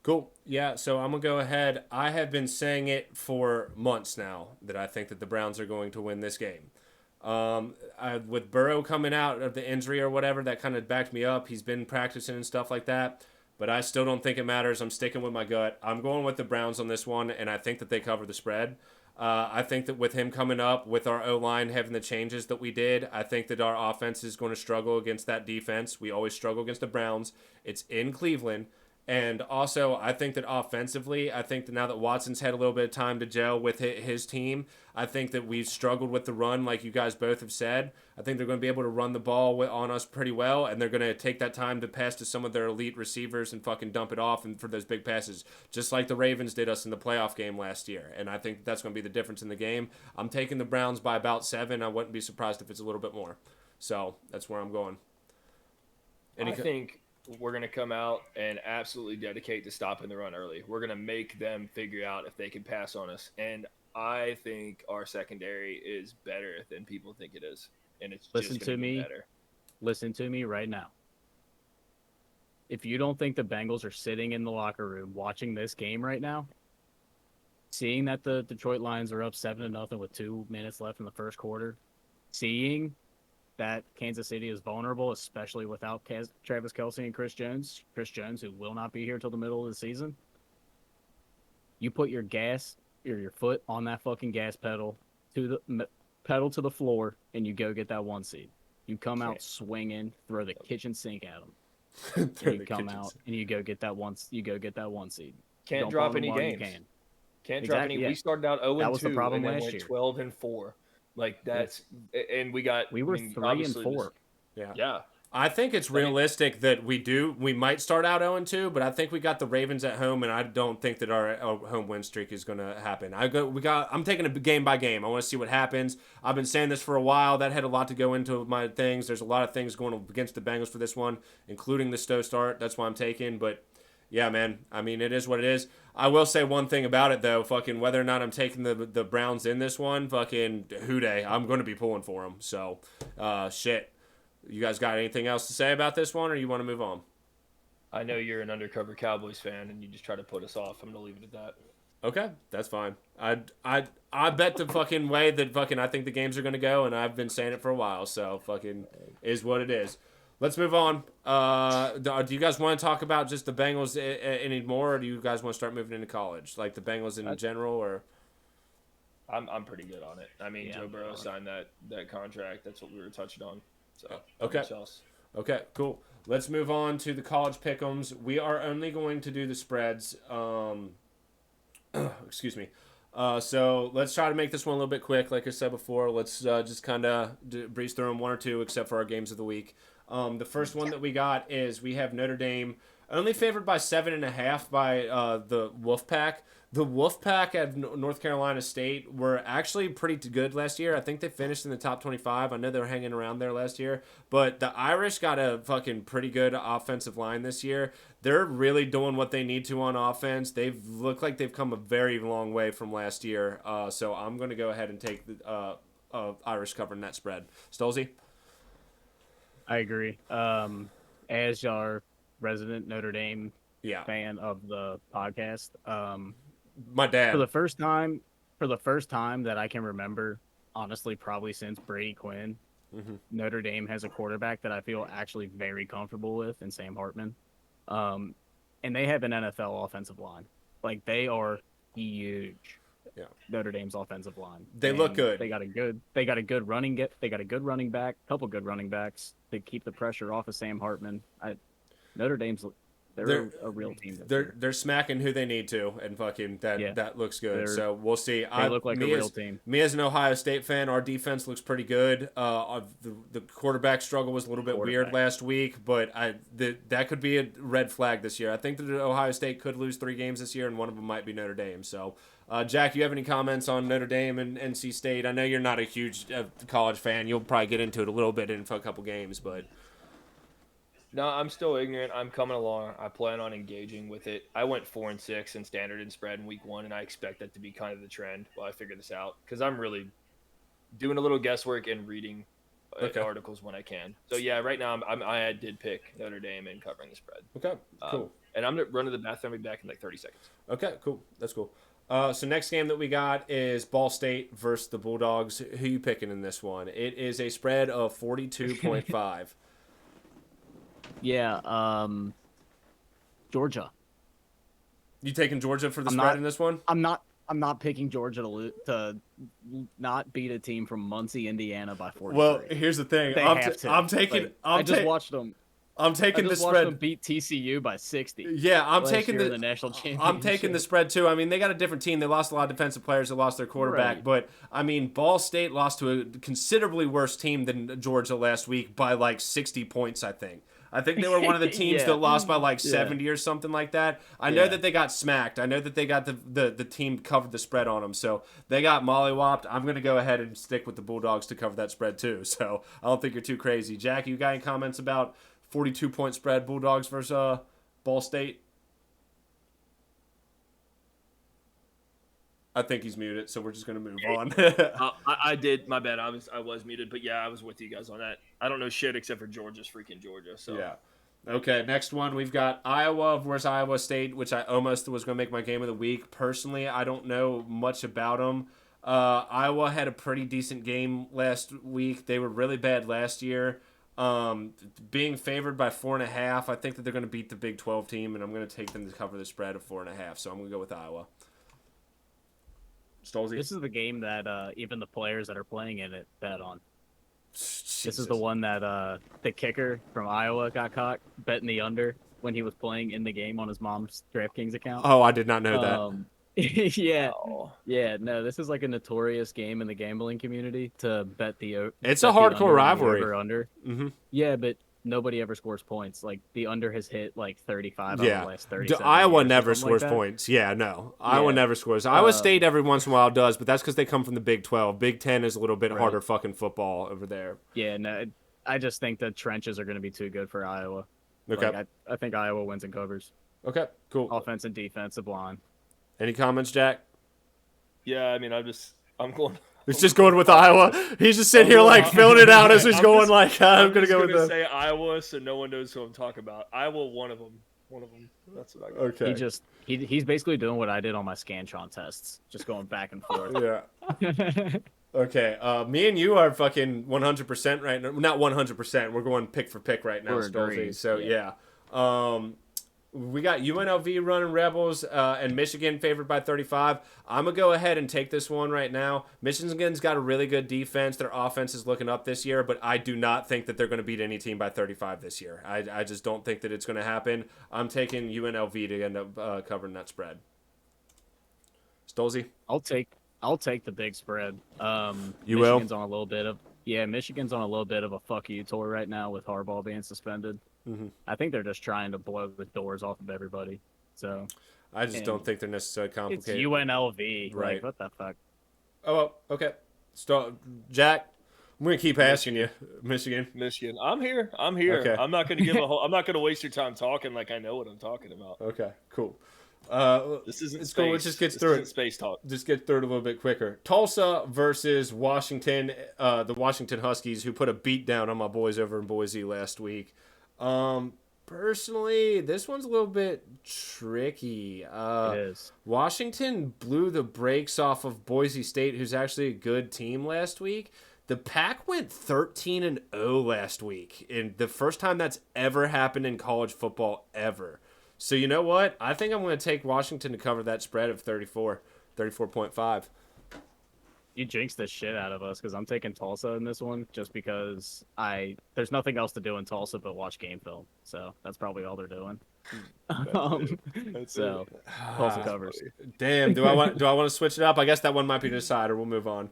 Cool. Yeah, so I'm going to go ahead. I have been saying it for months now that I think that the Browns are going to win this game. With Burrow coming out of the injury or whatever, that kind of backed me up. He's been practicing and stuff like that, but I still don't think it matters. I'm sticking with my gut. I'm going with the Browns on this one, and I think that they cover the spread. I think that with him coming up, with our O-line having the changes that we did, I think that our offense is going to struggle against that defense. We always struggle against the Browns. It's in Cleveland. And also, I think that offensively, I think that now that Watson's had a little bit of time to gel with his team, I think that we've struggled with the run, like you guys both have said. I think they're going to be able to run the ball on us pretty well, and they're going to take that time to pass to some of their elite receivers and fucking dump it off and for those big passes, just like the Ravens did us in the playoff game last year. And I think that's going to be the difference in the game. I'm taking the Browns by about 7. I wouldn't be surprised if it's a little bit more. So that's where I'm going. I think we're going to come out and absolutely dedicate to stopping the run early. We're going to make them figure out if they can pass on us. And I think our secondary is better than people think it is. And it's just going to be better. Listen to me right now. If you don't think the Bengals are sitting in the locker room watching this game right now, seeing that the Detroit Lions are up 7-0 with 2 minutes left in the first quarter, seeing that Kansas City is vulnerable, especially without Travis Kelce and Chris Jones, who will not be here till the middle of the season, you put your foot on that fucking gas pedal to the floor, and you go get that 1 seed. You come out swinging, throw the kitchen sink at them. And you come out and you go get that one. You go get that 1 seed. Can't drop any games. Can't drop any. We started out 0-2 and then went 12-4. Like that's, and we were 3-4. Yeah. I think it's realistic that we might start out 0-2, but I think we got the Ravens at home, and I don't think that our home win streak is going to happen. I'm taking it game by game. I want to see what happens. I've been saying this for a while. That had a lot to go into my things. There's a lot of things going against the Bengals for this one, including the Stowe start. That's why I'm taking, but yeah, man. I mean, it is what it is. I will say one thing about it, though. Fucking whether or not I'm taking the Browns in this one, fucking hooday, I'm going to be pulling for them. So, shit. You guys got anything else to say about this one, or you want to move on? I know you're an undercover Cowboys fan, and you just try to put us off. I'm going to leave it at that. Okay, that's fine. I bet the fucking way that fucking I think the games are going to go, and I've been saying it for a while. So, fucking is what it is. Let's move on. Do you guys want to talk about just the Bengals anymore, or do you guys want to start moving into college, like the Bengals in general, or? I'm pretty good on it. I mean, Joe Burrow signed that contract. That's what we were touching on. So Okay, cool. Let's move on to the college pick'ems. We are only going to do the spreads. Excuse me. So let's try to make this one a little bit quick. Like I said before, let's just kind of breeze through them 1 or 2, except for our games of the week. The first one that we got is we have Notre Dame only favored by 7.5 by the Wolfpack. The Wolfpack at North Carolina State were actually pretty good last year. I think they finished in the top 25. I know they were hanging around there last year. But the Irish got a fucking pretty good offensive line this year. They're really doing what they need to on offense. They've looked like they've come a very long way from last year. So I'm going to go ahead and take the Irish covering that spread. Stolze? I agree. As our resident Notre Dame fan of the podcast, my dad. For the first time that I can remember, honestly, probably since Brady Quinn, Notre Dame has a quarterback that I feel actually very comfortable with in Sam Hartman. And they have an NFL offensive line. Like, they are huge. Yeah. Notre Dame's offensive line. They look good. They got a good running back, couple good running backs to keep the pressure off of Sam Hartman. Notre Dame's they're a real team. They're smacking who they need to, and fucking that looks good. So we'll see. They look like a real team. Me as an Ohio State fan, our defense looks pretty good. The quarterback struggle was a little bit weird last week, but that could be a red flag this year. I think that Ohio State could lose 3 games this year, and one of them might be Notre Dame. So, Jack, you have any comments on Notre Dame and NC State? I know you're not a huge college fan. You'll probably get into it a little bit in a couple games, but. No, I'm still ignorant. I'm coming along. I plan on engaging with it. I went 4-6 in standard and spread in week 1, and I expect that to be kind of the trend while I figure this out, because I'm really doing a little guesswork and reading articles when I can. So yeah, right now I did pick Notre Dame and covering the spread. Okay, cool. And I'm gonna run to the bathroom and be back in like 30 seconds. Okay, cool. That's cool. So next game that we got is Ball State versus the Bulldogs. Who you picking in this one? It is a spread of 42.5. Yeah, Georgia. You taking Georgia for the spread in this one? I'm not picking Georgia to not beat a team from Muncie, Indiana by 43. Well, here's the thing. I'm taking. I just watched them. I'm taking the I just watched them spread. beat TCU by 60. Yeah, I'm last taking year in the the national championship. I'm taking the spread too. I mean, they got a different team. They lost a lot of defensive players. They lost their quarterback, Right. but I mean, Ball State lost to a considerably worse team than Georgia last week by like 60 points. I think they were one of the teams that lost by like 70 or something like that. I know that they got smacked. I know that they got the team covered the spread on them. So they got mollywopped. I'm going to go ahead and stick with the Bulldogs to cover that spread too. So I don't think you're too crazy. Jack, you got any comments about 42-point spread Bulldogs versus Ball State? I think he's muted, so we're just going to move on. I did. My bad. I was muted, but yeah, I was with you guys on that. I don't know shit except for Georgia's freaking Georgia. So yeah. Okay, next one we've got Iowa versus Iowa State, which I almost was going to make my game of the week. Personally, I don't know much about them. Iowa had a pretty decent game last week. They were really bad last year. Being favored by 4.5, I think that they're going to beat the Big 12 team, and I'm going to take them to cover the spread of 4.5. So I'm going to go with Iowa. Stolzy? This is the game that even the players that are playing in it bet on. Jesus. This is the one that the kicker from Iowa got caught betting the under when he was playing in the game on his mom's DraftKings account. Oh, I did not know that. Yeah. Yeah, no, this is like a notorious game in the gambling community to bet the It's bet a hardcore rivalry. Under. Mm-hmm. Yeah, but nobody ever scores points. Like the under has hit like 35 out of the last 37 Iowa years, never scores points. Yeah, no. Iowa never scores. Iowa State every once in a while does, but that's because they come from the Big 12. Big 10 is a little bit harder fucking football over there. Yeah, no, I just think the trenches are going to be too good for Iowa. Okay. Like, I think Iowa wins and covers. Okay, cool. Offense and defensive line. Any comments, Jack? Yeah, I mean, I'm going. He's just going with Iowa. He's just sitting here like filling it out as he's going like, I'm going to go with them. Say Iowa so no one knows who I'm talking about. Iowa, one of them. That's what I got. Okay. He's basically doing what I did on my Scantron tests, just going back and forth. Yeah. Okay. Me and you are fucking 100% right now. Not 100%. We're going pick for pick right now, Stolzy. So yeah. We got UNLV running Rebels and Michigan favored by 35. I'm going to go ahead and take this one right now. Michigan's got a really good defense. Their offense is looking up this year, but I do not think that they're going to beat any team by 35 this year. I just don't think that it's going to happen. I'm taking UNLV to end up covering that spread. Stolzy? I'll take the big spread. Michigan's on a little bit of Michigan's on a little bit of a fuck you tour right now with Harbaugh being suspended. Mm-hmm. I think they're just trying to blow the doors off of everybody. So I just don't think they're necessarily complicated. It's UNLV, right? Like, what the fuck? Oh, okay. Jack, I'm gonna keep asking you, Michigan. I'm here. Okay. I'm not gonna I'm not gonna waste your time talking like I know what I'm talking about. Okay, cool. This isn't it's space. cool. Let's just get through it. Space talk. Just get through it a little bit quicker. Tulsa versus Washington. The Washington Huskies, who put a beat down on my boys over in Boise last week. Personally, this one's a little bit tricky. It is. Washington blew the brakes off of Boise State, who's actually a good team last week. The Pack went 13-0 last week, and the first time that's ever happened in college football ever. So you know what? I think I'm going to take Washington to cover that spread of 34.5. You jinxed the shit out of us because I'm taking Tulsa in this one just because there's nothing else to do in Tulsa but watch game film. So that's probably all they're doing. So Tulsa covers. Damn, do I want to switch it up? I guess that one might be the decider. We'll move on.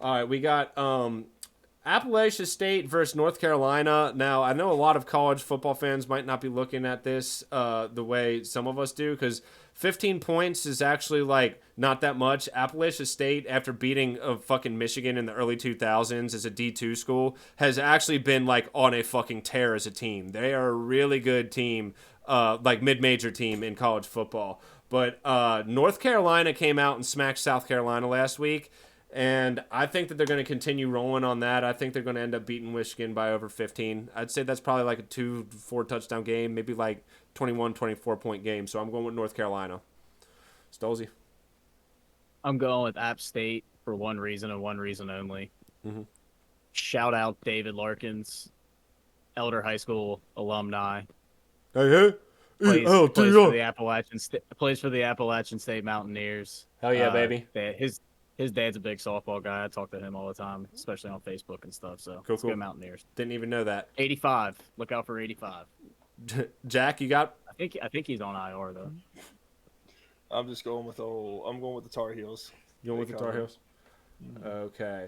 All right, we got Appalachia State versus North Carolina. Now, I know a lot of college football fans might not be looking at this the way some of us do because 15 points is actually like not that much. Appalachia State, after beating fucking Michigan in the early 2000s as a D2 school, has actually been like on a fucking tear as a team. They are a really good team, like mid-major team in college football. But North Carolina came out and smacked South Carolina last week. And I think that they're going to continue rolling on that. I think they're going to end up beating Michigan by over 15. I'd say that's probably like a 2-4 touchdown game, maybe like 21, 24-point game. So I'm going with North Carolina. Stolzy? I'm going with App State for one reason and one reason only. Mm-hmm. Shout out David Larkins, Elder High School alumni. Hey. Plays for the Appalachian State Mountaineers. Hell yeah, baby. His dad's a big softball guy. I talk to him all the time, especially on Facebook and stuff. So Cool, let's cool. go Mountaineers. Didn't even know that. 85. Look out for 85. Jack, you got? I think he's on IR though. I'm just going with I'm going with the Tar Heels. You going with the Tar Heels? Mm-hmm. Okay.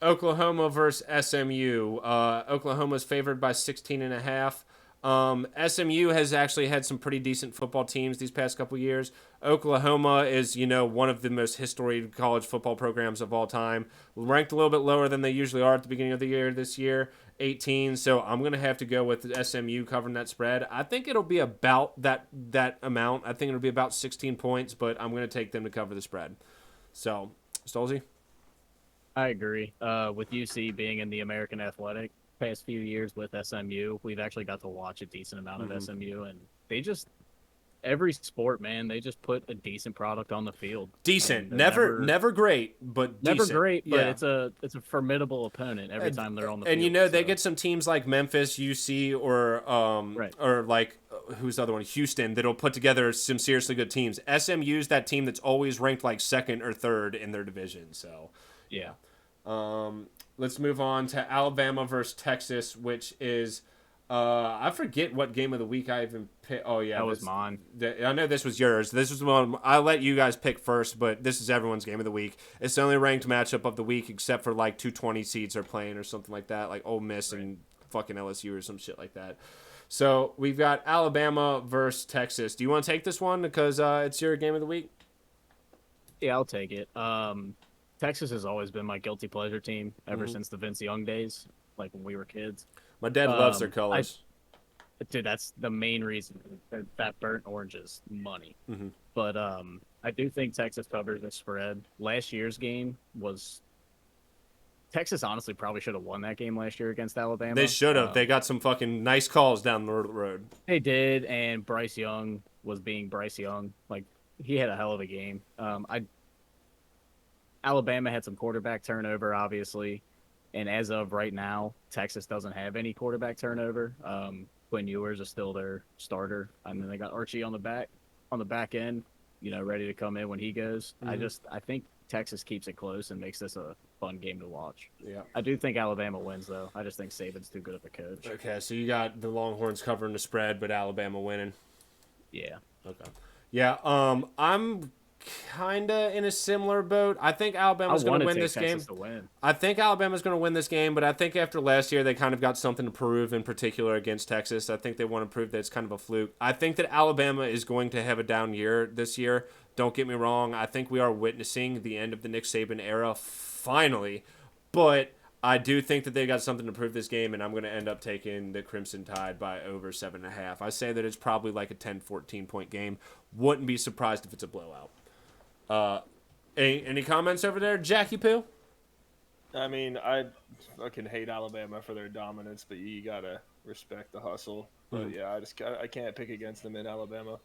Oklahoma versus SMU. Oklahoma's favored by 16.5. SMU has actually had some pretty decent football teams these past couple years. Oklahoma is, one of the most historic college football programs of all time. Ranked a little bit lower than they usually are at the beginning of the year this year, 18. So I'm going to have to go with SMU covering that spread. I think it'll be about that amount. I think it'll be about 16 points, but I'm going to take them to cover the spread. So, Stolzy? I agree. With UC being in the American Athletic past few years with SMU, we've actually got to watch a decent amount of SMU, and they just every sport, man, they just put a decent product on the field. Decent, never great, but never decent. great, but yeah. it's a formidable opponent every time they're on the field. And they get some teams like Memphis, UC, or like who's the other one, Houston, that'll put together some seriously good teams. SMU's that team that's always ranked like second or third in their division. So yeah. Let's move on to Alabama versus Texas, which is I forget what game of the week I even picked. Oh yeah, that was mine. I know this was yours. This was one I let you guys pick first, but this is everyone's game of the week. It's the only ranked matchup of the week, except for like 220 seeds are playing or something like that, like Ole Miss and fucking LSU or some shit like that. So we've got Alabama versus Texas. Do you want to take this one because it's your game of the week? Yeah, I'll take it. Texas has always been my guilty pleasure team ever since the Vince Young days, like when we were kids. My dad loves their colors. Dude, that's the main reason. That burnt orange is money. Mm-hmm. But I do think Texas covers the spread. Last year's game was... Texas honestly probably should have won that game last year against Alabama. They should have. They got some fucking nice calls down the road. They did, and Bryce Young was being Bryce Young. Like, he had a hell of a game. Alabama had some quarterback turnover, obviously, and as of right now, Texas doesn't have any quarterback turnover. Quinn Ewers is still their starter, and then they got Archie on the back end, ready to come in when he goes. Mm-hmm. I think Texas keeps it close and makes this a fun game to watch. Yeah, I do think Alabama wins though. I just think Saban's too good of a coach. Okay, so you got the Longhorns covering the spread, but Alabama winning. Yeah. Okay. Yeah. I'm kind of in a similar boat. I think Alabama's going to win this game. I think Alabama's going to win this game, but I think after last year they kind of got something to prove in particular against Texas. I think they want to prove that it's kind of a fluke. I think that Alabama is going to have a down year this year. Don't get me wrong. I think we are witnessing the end of the Nick Saban era finally, but I do think that they got something to prove this game, and I'm going to end up taking the Crimson Tide by over 7.5. I say that it's probably like a 10-14 point game. Wouldn't be surprised if it's a blowout. Any comments over there, Jackie Poo? I mean, I fucking hate Alabama for their dominance, but you gotta respect the hustle. But yeah, I can't pick against them in Alabama.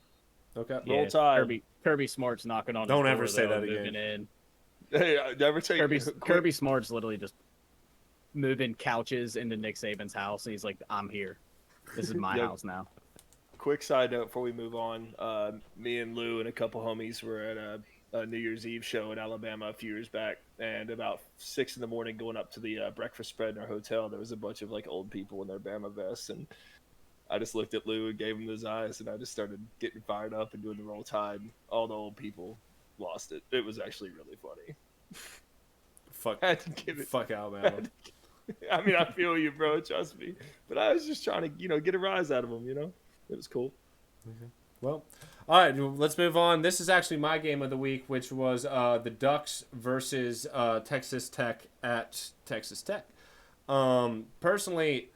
Okay. Roll Tide. Kirby Smart's knocking on. Don't his ever door, say though, that again. In. Hey, I never take Kirby Smart's literally just moving couches into Nick Saban's house, and he's like, "I'm here. This is my house now." Quick side note before we move on: me and Lou and a couple homies were at a New Year's Eve show in Alabama a few years back, and about 6 a.m. going up to the breakfast spread in our hotel, there was a bunch of like old people in their Bama vests, and I just looked at Lou and gave him those eyes, and I just started getting fired up and doing the Roll Tide. All the old people lost it. It was actually really funny. Fuck. I had to give it. Fuck Alabama. I mean, I feel you, bro. Trust me. But I was just trying to, get a rise out of them. It was cool. Okay. Well, all right, let's move on. This is actually my game of the week, which was the Ducks versus Texas Tech at Texas Tech. Personally,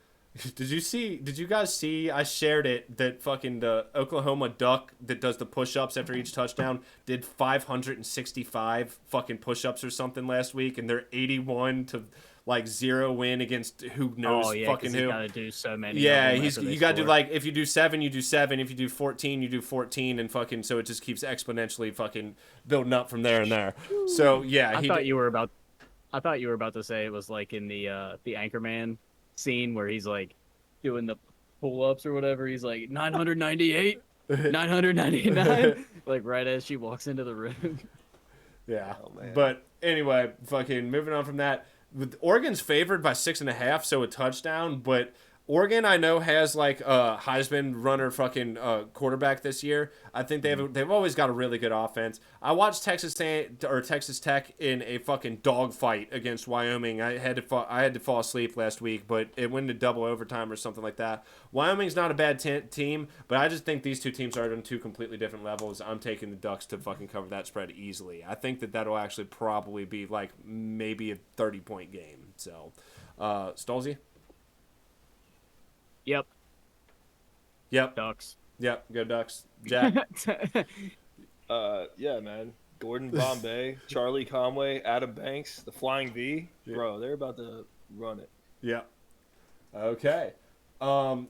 did you guys see, I shared it, that fucking the Oklahoma Duck that does the push-ups after each touchdown did 565 fucking push-ups or something last week, and they're 81 to... like 0 win against who knows fucking who. You gotta do so many. Yeah, you gotta do like, if you do 7, you do 7. If you do 14, you do 14, and fucking so it just keeps exponentially fucking building up from there and there. So yeah, I thought you were about to say it was like in the Anchorman scene where he's like doing the pull-ups or whatever. He's like 998, 999, like right as she walks into the room. Yeah. Oh, man. But anyway, fucking moving on from that. Oregon's favored by 6.5, so a touchdown. But Oregon, I know, has like a Heisman runner fucking quarterback this year. I think they've always got a really good offense. I watched Texas Tech in a fucking dogfight against Wyoming. I had to fall asleep last week, but it went into double overtime or something like that. Wyoming's not a bad team, but I just think these two teams are on two completely different levels. I'm taking the Ducks to fucking cover that spread easily. I think that'll actually probably be like maybe a 30-point game. So, Stolzy? Yep. Yep. Ducks. Yep. Go Ducks. Jack? Yeah, man. Gordon Bombay, Charlie Conway, Adam Banks, the Flying V. Bro, they're about to run it. Yeah. Okay.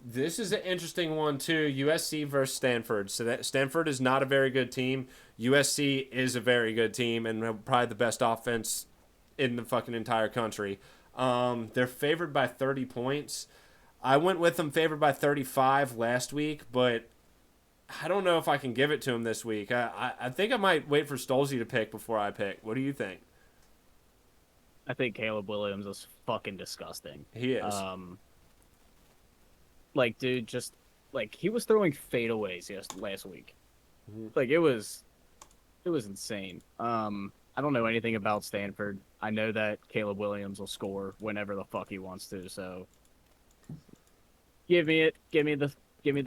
This is an interesting one too. USC versus Stanford. So that Stanford is not a very good team. USC is a very good team and probably the best offense in the fucking entire country. They're favored by 30 points. I went with them favored by 35 last week, but I don't know if I can give it to them this week. I think I might wait for Stolzy to pick before I pick. What do you think? I think Caleb Williams is fucking disgusting. He is. Like, dude, just like he was throwing fadeaways last week. Mhm. Like it was insane. I don't know anything about Stanford. I know that Caleb Williams will score whenever the fuck he wants to. So give me it. Give me the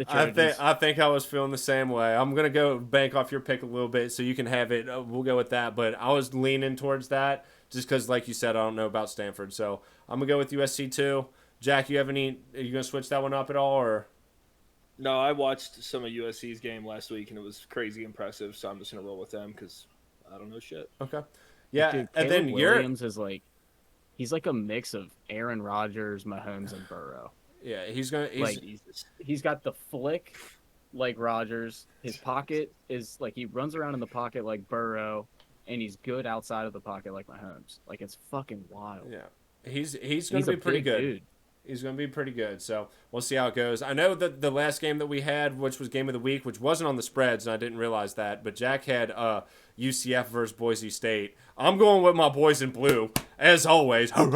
Trojans. I think I was feeling the same way. I'm gonna go bank off your pick a little bit so you can have it. We'll go with that. But I was leaning towards that just because, like you said, I don't know about Stanford. So I'm gonna go with USC too. Jack, are you gonna switch that one up at all, or? No, I watched some of USC's game last week, and it was crazy impressive, so I'm just going to roll with them because I don't know shit. Okay. Yeah, Dude, and Caleb then Williams is like, he's like a mix of Aaron Rodgers, Mahomes, and Burrow. Yeah, he's got the flick like Rodgers. His pocket is like he runs around in the pocket like Burrow, and he's good outside of the pocket like Mahomes. Like it's fucking wild. Yeah, he's going to be pretty good. Dude. He's going to be pretty good. So we'll see how it goes. I know that the last game that we had, which was game of the week, which wasn't on the spreads, and I didn't realize that, but Jack had UCF versus Boise State. I'm going with my boys in blue, as always. That's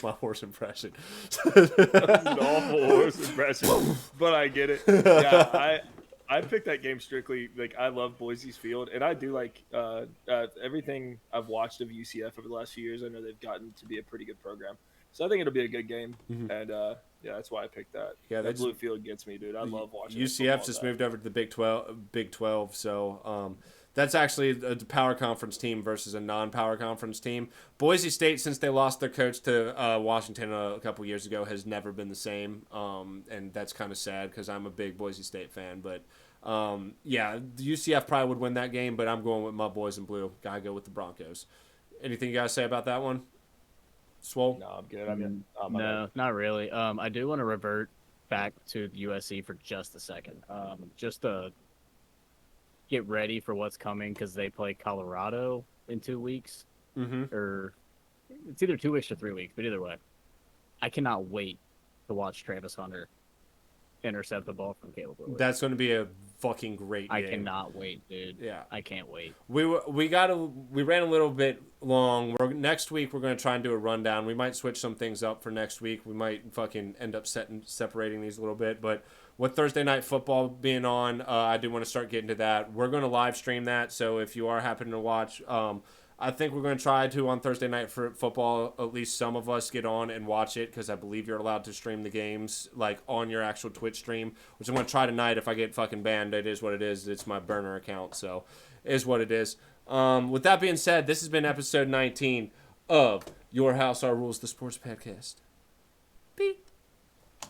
my horse impression. That's an awful horse impression, but I get it. Yeah, I picked that game strictly. Like, I love Boise's Field, and I do like everything I've watched of UCF over the last few years. I know they've gotten to be a pretty good program. So I think it'll be a good game, and yeah, that's why I picked that. Yeah, that blue field gets me, dude. I love watching. UCF just moved over to the Big 12, so that's actually a power conference team versus a non-power conference team. Boise State, since they lost their coach to Washington a couple years ago, has never been the same, and that's kind of sad because I'm a big Boise State fan. But yeah, the UCF probably would win that game, but I'm going with my boys in blue. Gotta go with the Broncos. Anything you guys say about that one? Swole? No, I'm good. No, not really. I do want to revert back to USC for just a second. Just to get ready for what's coming because they play Colorado in 2 weeks. Or it's either 2 weeks or 3 weeks, but either way. I cannot wait to watch Travis Hunter intercept the ball from Caleb Williams. That's going to be a fucking great game. I cannot wait, dude. Yeah. I can't wait. We ran a little bit long. Next week we're going to try and do a rundown. We might switch some things up for next week. We might fucking end up separating these a little bit, but with Thursday night football being on, I do want to start getting to that. We're going to live stream that, so if you are happening to watch, I think we're going to try to, on Thursday night for football, at least some of us get on and watch it because I believe you're allowed to stream the games like on your actual Twitch stream, which I'm going to try tonight. If I get fucking banned, it is what it is. It's my burner account, so it is what it is. With that being said, this has been episode 19 of Your House, Our Rules, the Sports Podcast. Beep.